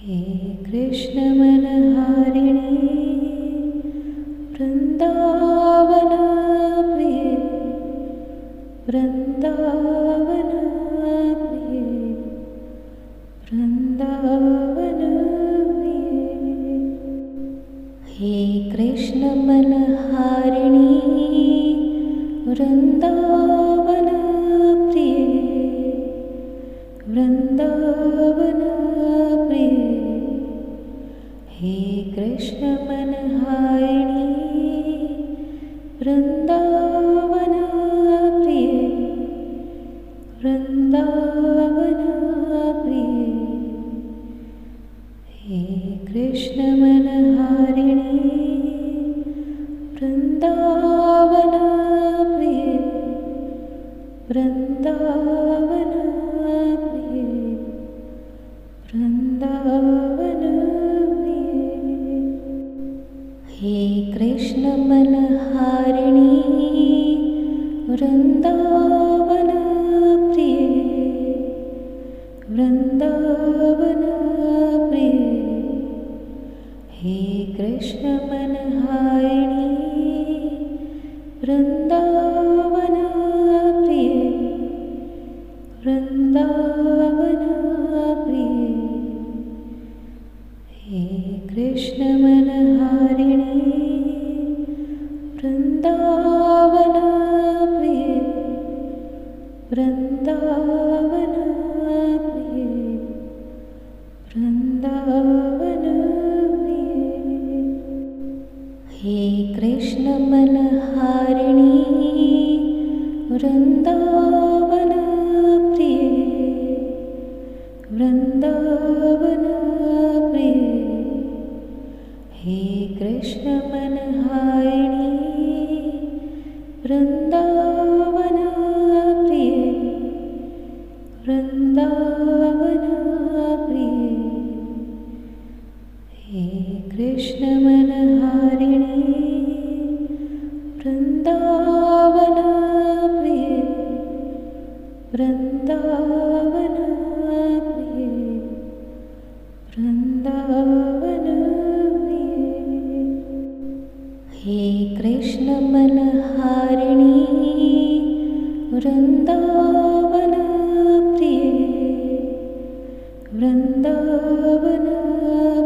हे कृष्ण मनहारिणी वृंदावन प्रिय वृंदावन प्रिय वृंदावन प्रिय हे कृष्ण मनहारिणी वृंदावन प्रिय वृंदावन प्रिय, हे कृष्ण मनहारिणी वृंदावन प्रिय, वृंदावन प्रिय, हे कृष्ण मनहारिणी वृंदावन प्रिय, वृंदावन प्रिय, वृंदावन प्रिय, हे कृष्ण मनहारिणी वृंदावन प्रिय, वृंदावन प्रिय, हे कृष्ण मनहारिणी वृंदावन प्रिय, वृंदावन प्रिय, हे कृष्ण मनहारिणी वृंदावन प्रिय, वृंदावन प्रिय, वृंदावन प्रिय, हे कृष्ण मनहारिणी वृंदावन प्रिय, वृंदावन प्रिय, हे कृष्ण मनहारिणी वृंदावन प्रिय, वृंदावन प्रिय, हे कृष्ण मनहारिणी वृंदावन प्रिय, वृंदावन प्रिय, वृंदावन प्रिय, हे कृष्ण मनहारिणी वृंदावन प्रिय, वृंदावन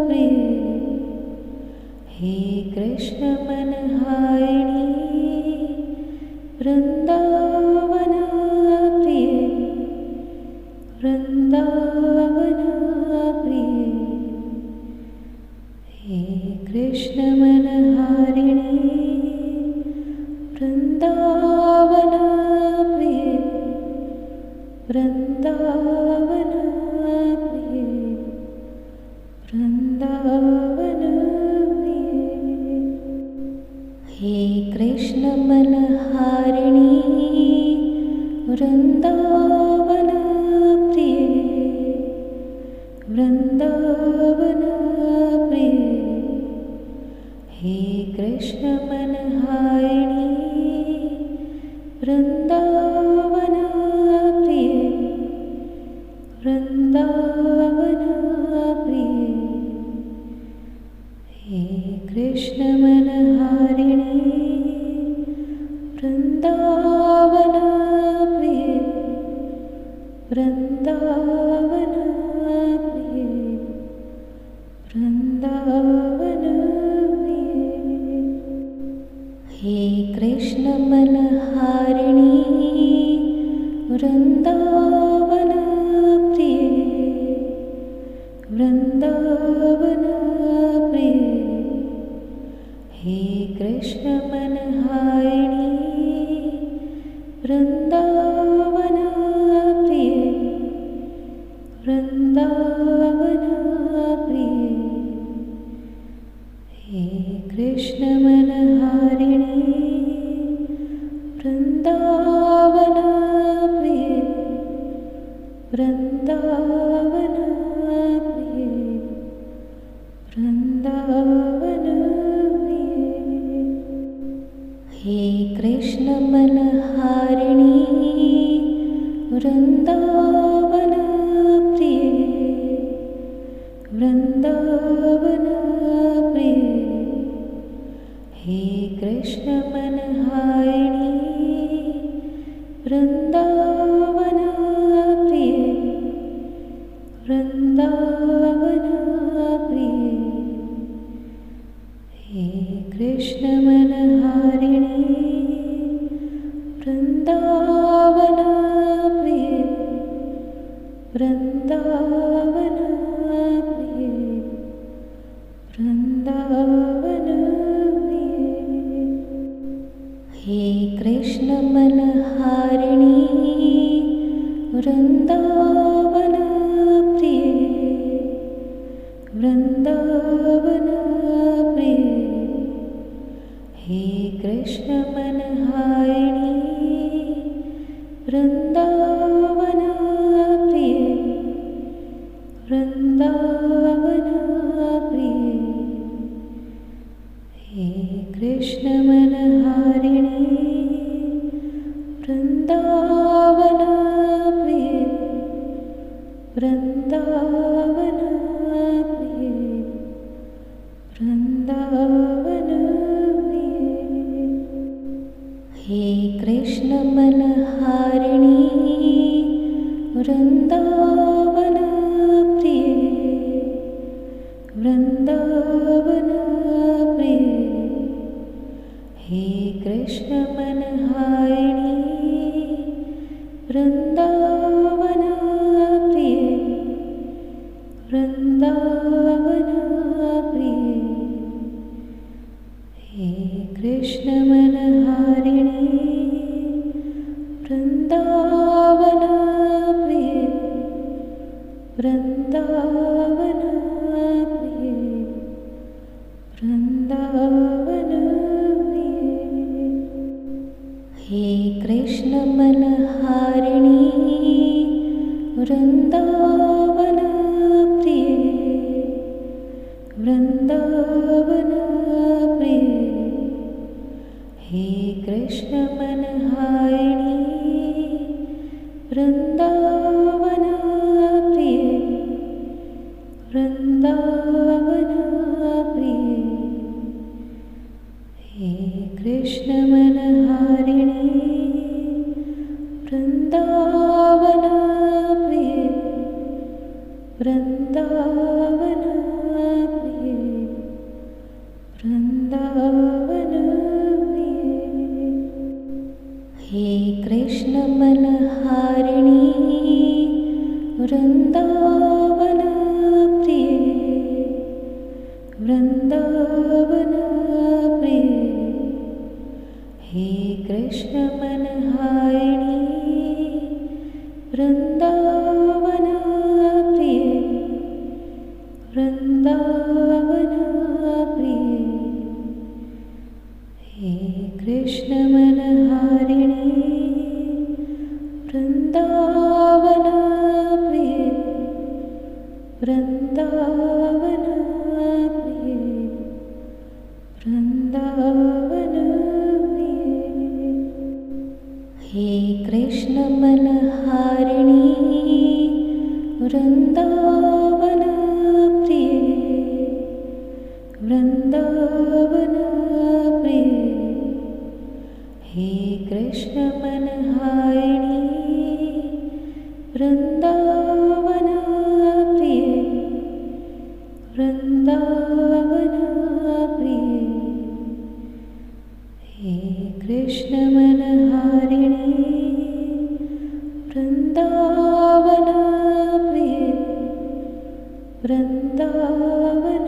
प्रिय, हे कृष्ण मनहारिणी वृंदावन प्रिय, वृंदावन प्रिय, हे कृष्ण मनहारिणी वृंदावन प्रिय, वृंदावन प्रिय, वृंदावन प्रिय, हे कृष्ण मनहारिणी वृंदावन प्रिय, वृंदावन प्रिय, हे कृष्ण मनहारिणी वृंदावन प्रिय, वृंदावन प्रिय, हे कृष्ण मनहारिणी वृंदावन प्रिय, वृंदावन प्रिय, वृंदावन प्रिय, हे कृष्ण मनहारिणी वृंदावन प्रिय, वृंदावन प्रिय, हे कृष्ण मनहारिणी वृंदावन प्रिय, वृंदावन प्रिय, हे कृष्ण मनहारिणी वृंदावन प्रिय, वृंदावन प्रिय, वृंदावन प्रिय, हे कृष्ण मनहारिणी वृंदावन प्रिय, वृंदावन प्रिय, हे कृष्ण मनहारिणी वृंदावन प्रिय, वृंदावन प्रिय, हे कृष्ण मनहारिणी वृंदावन प्रिय, वृंदावन वृंदावन प्रिय। हे कृष्ण मनहारिणी वृंदावन प्रिय। वृंदावन प्रिय। वृंदावन प्रिय। हे कृष्ण मनहारिणी वृंदावन प्रिय। वृंदावन प्रिय। हे कृष्ण मनहारिणी वृंदावन प्रिय। वृंदावन प्रिय। हे कृष्ण मनहारिणी वृंदावन प्रिय। वृंदावन प्रिय। वृंदावन प्रिय। हे कृष्ण मनहारिणी वृंदावन प्रिय। वृंदावन प्रिय। हे कृष्ण मनहारिणी वृंदावन प्रिय। वृंदावन प्रिय। हे कृष्ण मनहारिणी वृंदावन प्रिय। वृंदावन प्रिय। वृंदावन प्रिय। हे कृष्ण मनहारिणी वृंदावन प्रिय। वृंदावन प्रिय। हे कृष्ण मनहारिणी वृंदावन प्रिय। वृंदावन प्रिय। हे कृष्ण मनहारिणी वृंदावन प्रिय। वृंदावन प्रिय। वृंदावन प्रिय। हे कृष्ण मनहारिणी वृंदावन प्रिय। वृंदावन प्रिय। हे कृष्ण मनहारिणी वृंदावन प्रिय। वृंदावन प्रिय। हे कृष्ण मनहारिणी वृंदावन प्रिय। वृंदावन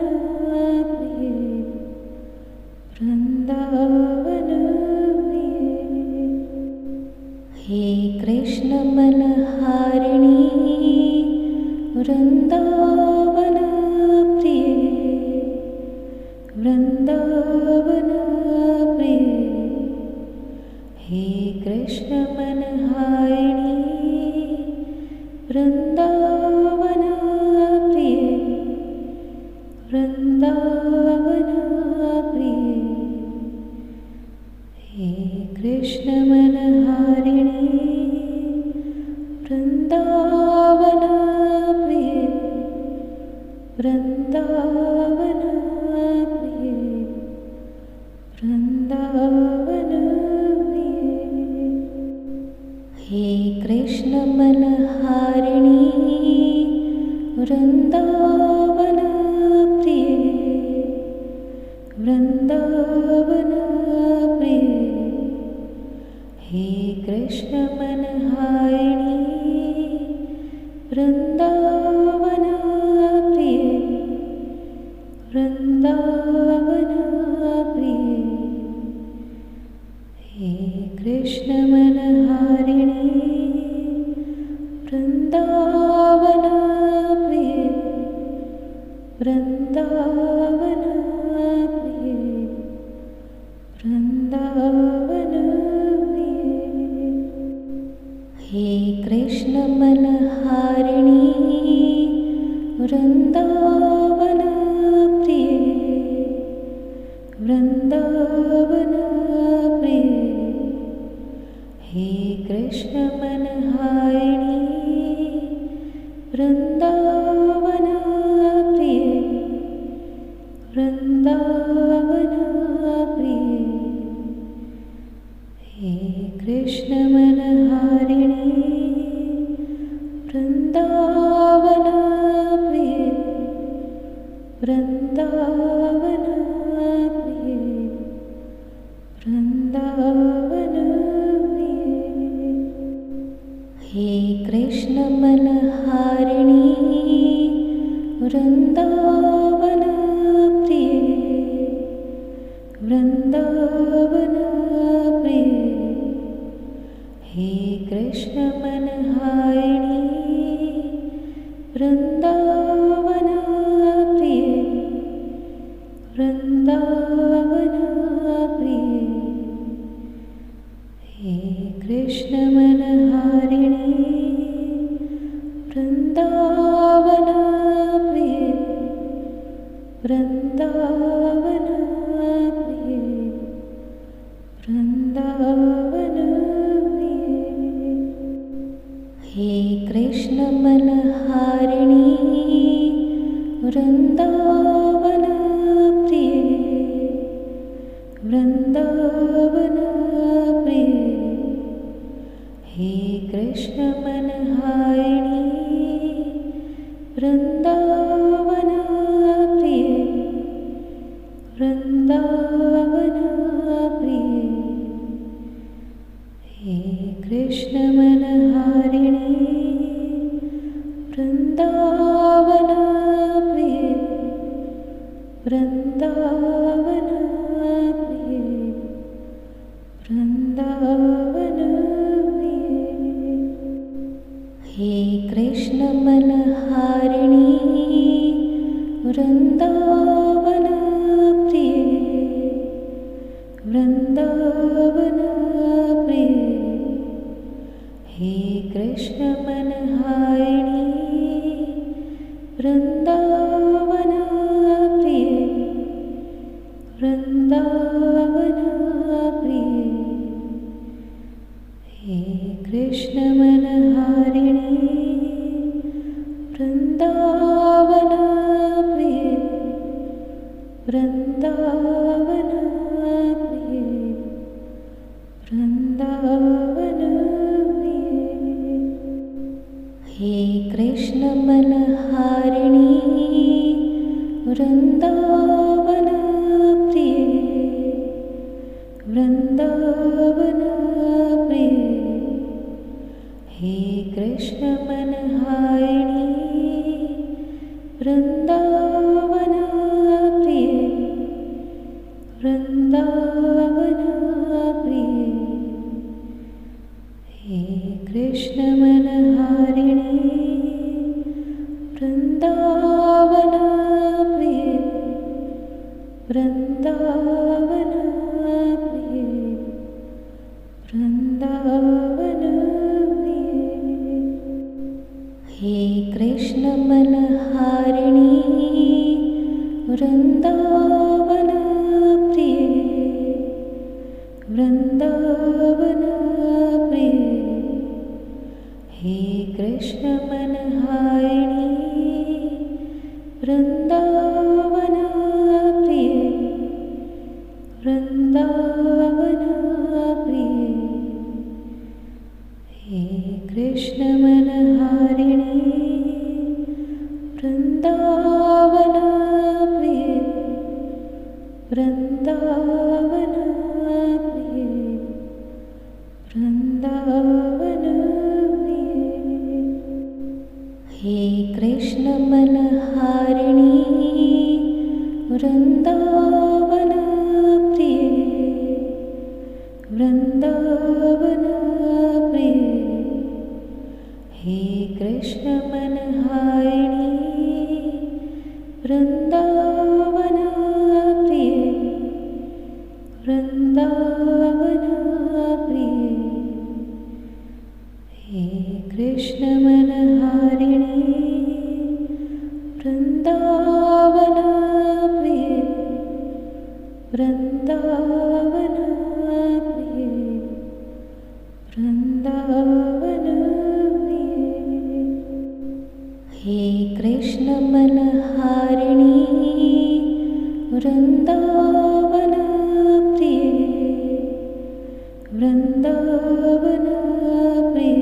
प्रिय। वृंदावन प्रिय। हे कृष्ण मनहारिणी वृंदावन प्रिय। वृंदावन प्रिय। हे कृष्ण मनहारिणी वृंदावन प्रिय। वृंदावन प्रिय। हे कृष्ण मनहारिणी वृंदावन प्रिय। वृंदावन प्रिय। वृंदावन प्रिय। हे कृष्ण मनहारिणी वृंदावन प्रिय। वृंदावन प्रिय। हे कृष्ण मनहारिणी वृंदावन प्रिय। वृंदावन प्रिय। हे कृष्ण मनहारिणी वृंदावन प्रिय। वृंदावन प्रिय। वृंदावन प्रिय। हे कृष्ण मनहारिणी वृंदावन प्रिय वृंदावन प्रिय हे कृष्ण मनहारिणी वृंदावन प्रिय वृंदावन प्रिय हे कृष्ण मनहारिणी वृंदावन प्रिय वृंदावन प्रिय वृंदावन प्रिय हे कृष्ण मनहारिणी वृंदावन प्रिय वृंदावन प्रिय हे कृष्ण मनहारिणी वृंदावन प्रिय वृंदावन प्रिय हे कृष्ण मनहारिणी वृंदावन प्रिय वृंदावन प्रिय वृंदावन प्रिय हे कृष्ण मनहारिणी वृंदावन प्रिय वृंदावन प्रिय हे कृष्ण मनहारिणी वृंदावन प्रिय वृंदावन प्रिय हे कृष्ण मनहारिणी वृंदावन प्रिय वृंदावन प्रिय वृंदावन प्रिय हे कृष्ण मनहारिणी वृंदावन प्रिय वृंदावन प्रिय हे कृष्ण मनहारिणी वृंदावन प्रिय वृंदावन प्रिय हे कृष्ण मनहारिणी वृंदावन प्रिय वृंदावन प्रिय वृंदावन प्रिय हे कृष्ण मनहारिणी वृंदावन प्रिय वृंदावन प्रिय हे कृष्ण मनहारिणी वृंदावन प्रिय वृंदावन प्रिय हे कृष्ण मनहारिणी वृंदावन प्रिय वृंदावन प्रिय वृंदावन प्रिय हे कृष्ण मनहारिणी वृंदावन प्रिय वृंदावन प्रिय हे कृष्ण मनहारिणी वृंदावन प्रिय वृंदावन प्रिय हे कृष्ण मनहारिणी वृंदावन प्रिय वृंदावन प्रिय वृंदावन प्रिय हे कृष्ण मनहारिणी वृंदावन प्रिय वृंदावन प्रिय हे कृष्ण मनहारिणी वृंदावन प्रिय वृंदावन प्रिय हे कृष्ण मनहारिणी वृंदावन प्रिय वृंदावन प्रिय वृंदावन प्रिय हे कृष्ण मनहारिणी वृंदावन प्रिय वृंदावन प्रिय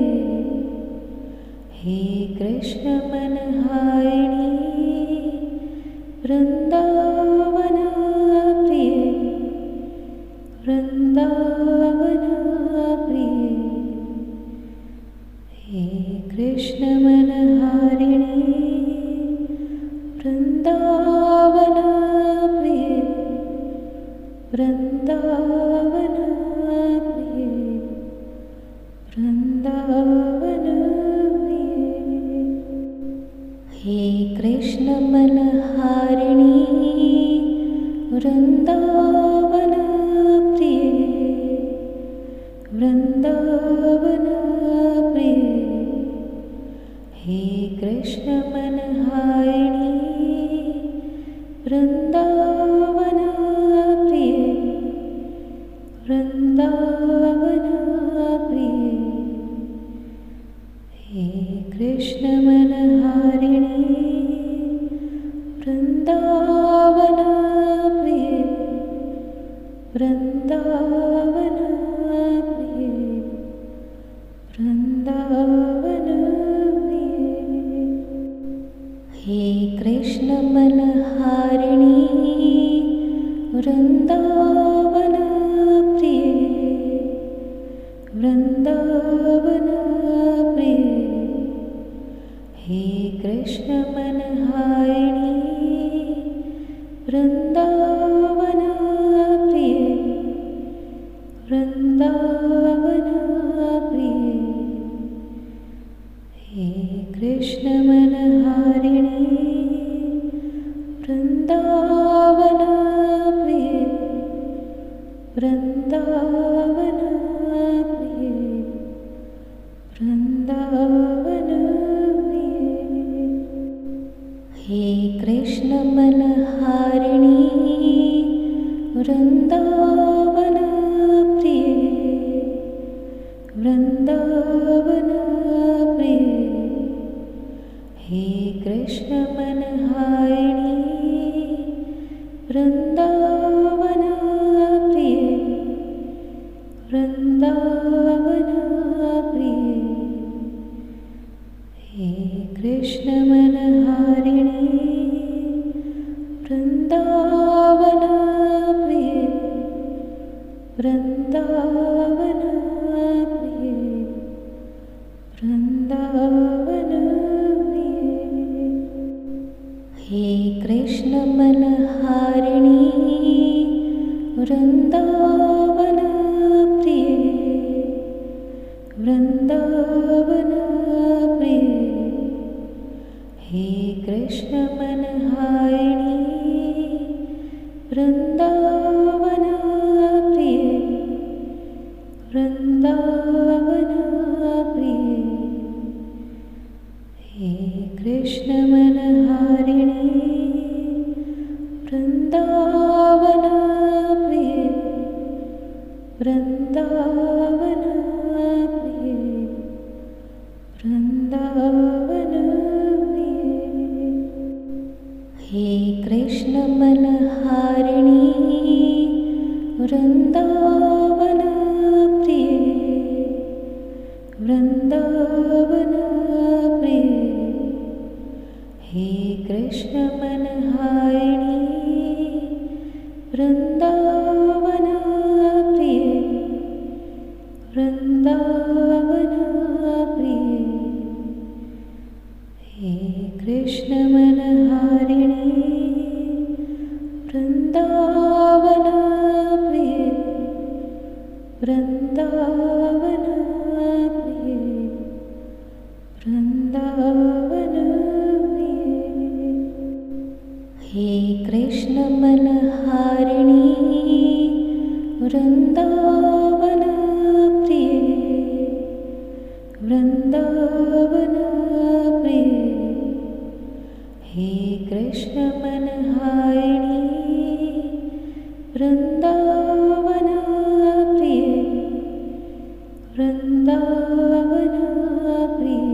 हे कृष्ण मनहारिणी वृंदावन प्रिय वृंदावन प्रिय हे कृष्ण मनहारिणी वृंदावन प्रिय वृंदावन प्रिय वृंदावन हे कृष्ण मनहारिणी वृंदावन प्रिय वृंदावन प्रिय हे कृष्ण मनहारिणी वृंदावन प्रिय वृंदावन प्रिय हे कृष्ण मनहारिणी वृंदावन प्रिय वृंदावन प्रिय वृंदावन प्रिय हे कृष्ण मनहारिणी वृंदावन प्रिय वृंदावन प्रिय हे कृष्ण मनहारिणी वृंदावन प्रिय वृंदावन प्रिय हे कृष्ण मनहारिणी वृंदावन प्रिय वृंदावन प्रिय वृंदावन हे कृष्ण मनहारिणी वृंदावन प्रिय वृंदावन प्रिय हे कृष्ण मनहारिणी वृंदावन प्रिय वृंदावन प्रिय हे कृष्ण मनहारिणी वृंदावन प्रिय वृंदावन प्रिय वृंदावन प्रिय हे कृष्ण मनहारिणी वृंदावन प्रिय वृंदावन प्रिय हे कृष्ण मनहारिणी वृंदावन प्रिय वृंदावन प्रिय हे कृष्ण मनहारिणी वृंदावन प्रिय वृंदावन प्रिय वृंदावन प्रिय हे कृष्ण मनहारिणी वृंदावन प्रिय वृंदावन प्रिय हे कृष्ण मनहारिणी वृंदावन प्रिय वृंदावन प्रिय हे कृष्ण मनहारिणी वृंदावन प्रिय वृंदावन प्रिय वृंदावन प्रिय हे कृष्ण मनहारिणी वृंदावन प्रिय वृंदावन प्रिय हे कृष्ण मनहारिणी वृंदावन प्रिय वृंदावन प्रिय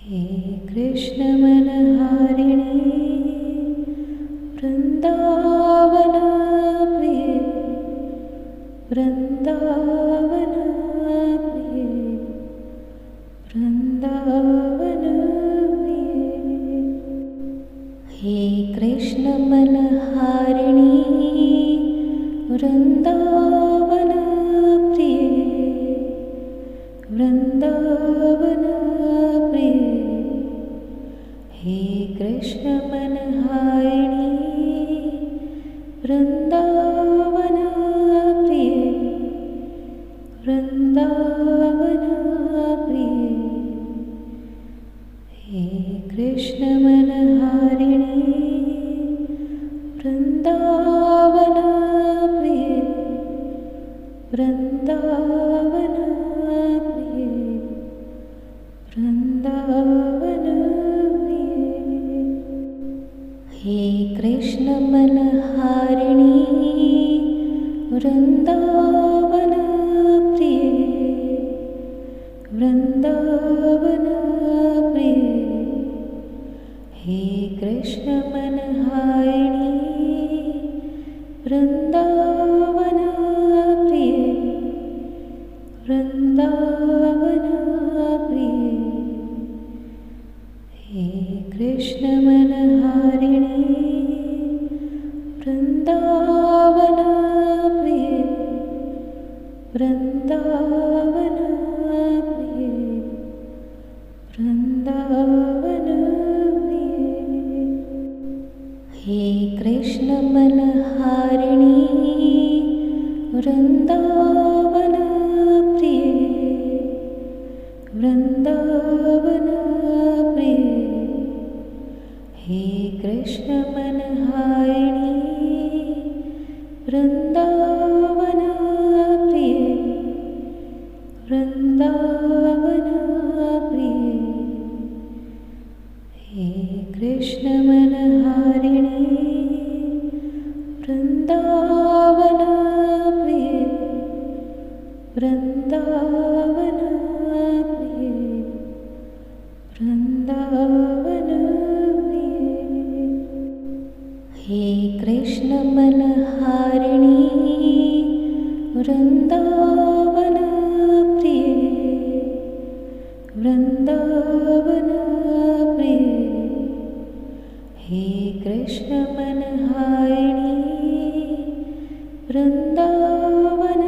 हे कृष्ण मनहारिणी वृंदावन प्रिय वृंदावन प्रिय वृंदावन प्रिय हे कृष्ण मनहारिणी वृंदावन प्रिय वृंदावन प्रिय हे कृष्ण मनहारिणी वृंदावन प्रिय वृंदावन प्रिय हे कृष्ण मनहारिणी वृंदावन प्रिय वृंदावन प्रिय वृंदावन प्रिय हे कृष्ण मनहारिणी वृंदावन प्रिय वृंदावन प्रिय हे कृष्ण मनहारिणी वृंदावन प्रिय वृंदावन प्रिय हे कृष्ण मनहारिणी वृंदावन प्रिय वृंदावन प्रिय वृंदावन प्रिय हे कृष्ण मनहारिणी वृंदावन प्रिय वृंदावन प्रिय हे कृष्ण मनहारिणी वृंदावन प्रिय वृंदावन प्रिय हे कृष्ण मनहारिणी वृंदावन प्रिय वृंदावन प्रिय वृंदावन प्रिय हे कृष्ण मनहारिणी वृंदावन प्रिय वृंदावन प्रिय हे कृष्ण मनहारिणी वृंदावन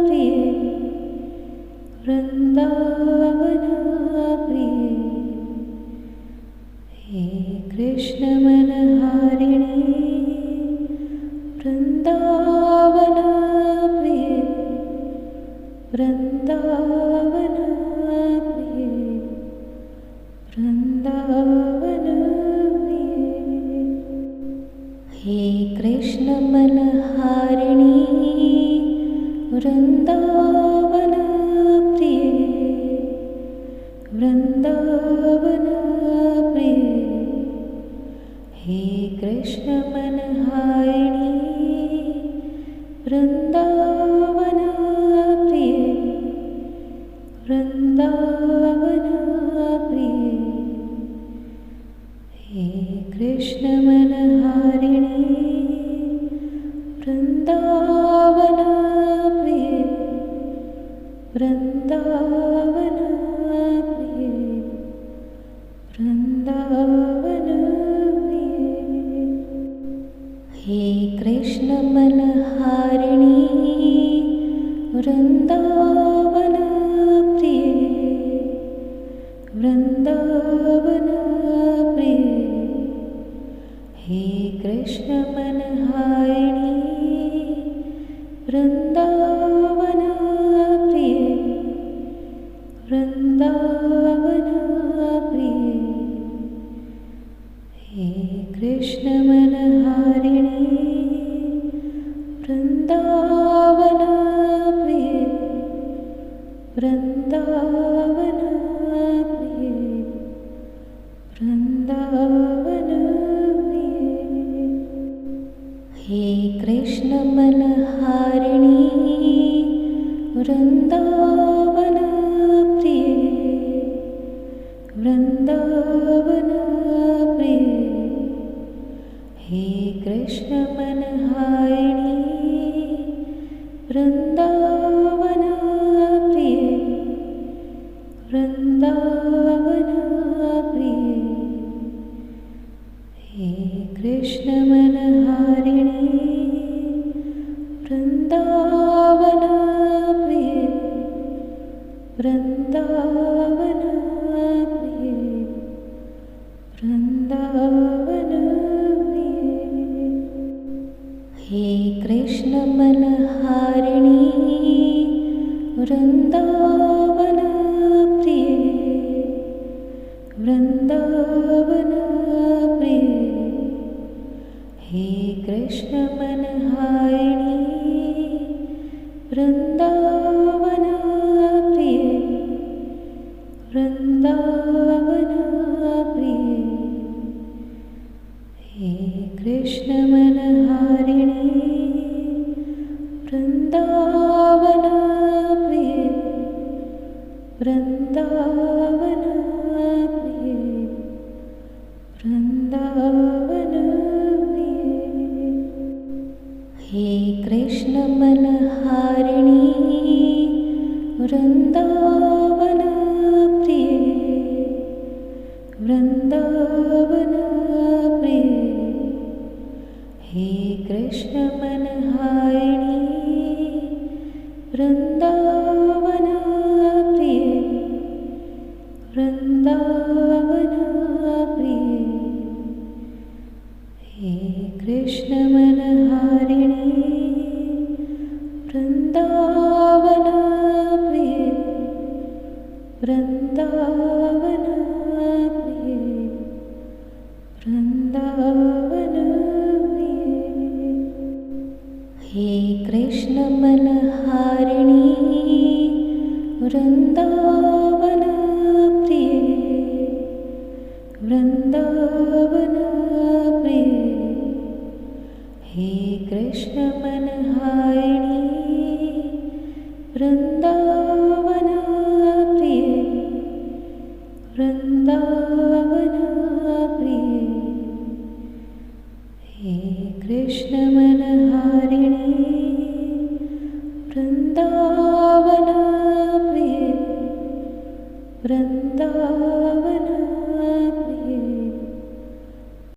प्रिय वृंदावन प्रिय हे कृष्ण मनहारिणी वृंदावन प्रिय वृंदावन प्रिय वृंदावन प्रिय हे कृष्ण मनहारिणी वृंदावन प्रिय वृंदावन प्रिय हे कृष्ण मनहारिणी वृंदावन प्रिय वृंदावन प्रिय हे कृष्ण मनहारिणी वृंदावन प्रिय वृंदावन प्रिय वृंदावन प्रिय हे कृष्ण मनहारिणी वृंदावन प्रिय वृंदावन प्रिय हे कृष्ण मनहारिणी वृंदावन प्रिय वृंदावन प्रिय हे कृष्ण मनहारिणी वृंदावन प्रिय वृंदावन प्रिय वृंदावन प्रिये। हे कृष्ण मनहारिणी वृंदावन प्रिये, वृंदावन प्रिये। हे कृष्ण मनहारिणी वृंदावन प्रिये, वृंदावन प्रिये। हे कृष्ण मनहारिणी वृंदावन प्रिये, वृंदावन प्रिये, वृंदावन प्रिये। हे कृष्ण मनहारिणी वृंदावन प्रिये, वृंदावन प्रिये। हे कृष्ण मनहारिणी वृंदावन प्रिये, वृंदावन प्रिये। हे कृष्ण मनहारिणी वृंदावन प्रिये, वृंदावन प्रिये, वृंदावन प्रिये। हे कृष्ण मनहारिणी वृंदावन प्रिये, वृंदावन प्रिये। हे कृष्ण मनहारिणी वृंदावन प्रिये, वृंदावन प्रिये, वृंदावन प्रिये। हे कृष्ण मनहारिणी वृंदावन प्रिये, वृंदावन प्रिये, वृंदावन प्रिये। हे कृष्ण मनहारिणी वृंदावन प्रिये, वृंदावन प्रिये, वृंदावन प्रिये। हे कृष्ण मनहारिणी वृंदावन प्रिये, वृंदावन प्रिये, वृंदावन प्रिये। हे कृष्ण मनहारिणी वृंदावन प्रिये, वृंदावन प्रिये, वृंदावन प्रिये। हे कृष्ण मनहारिणी वृंदावन प्रिये, वृंदावन प्रिये। हे कृष्ण मनहारिणी वृंदावन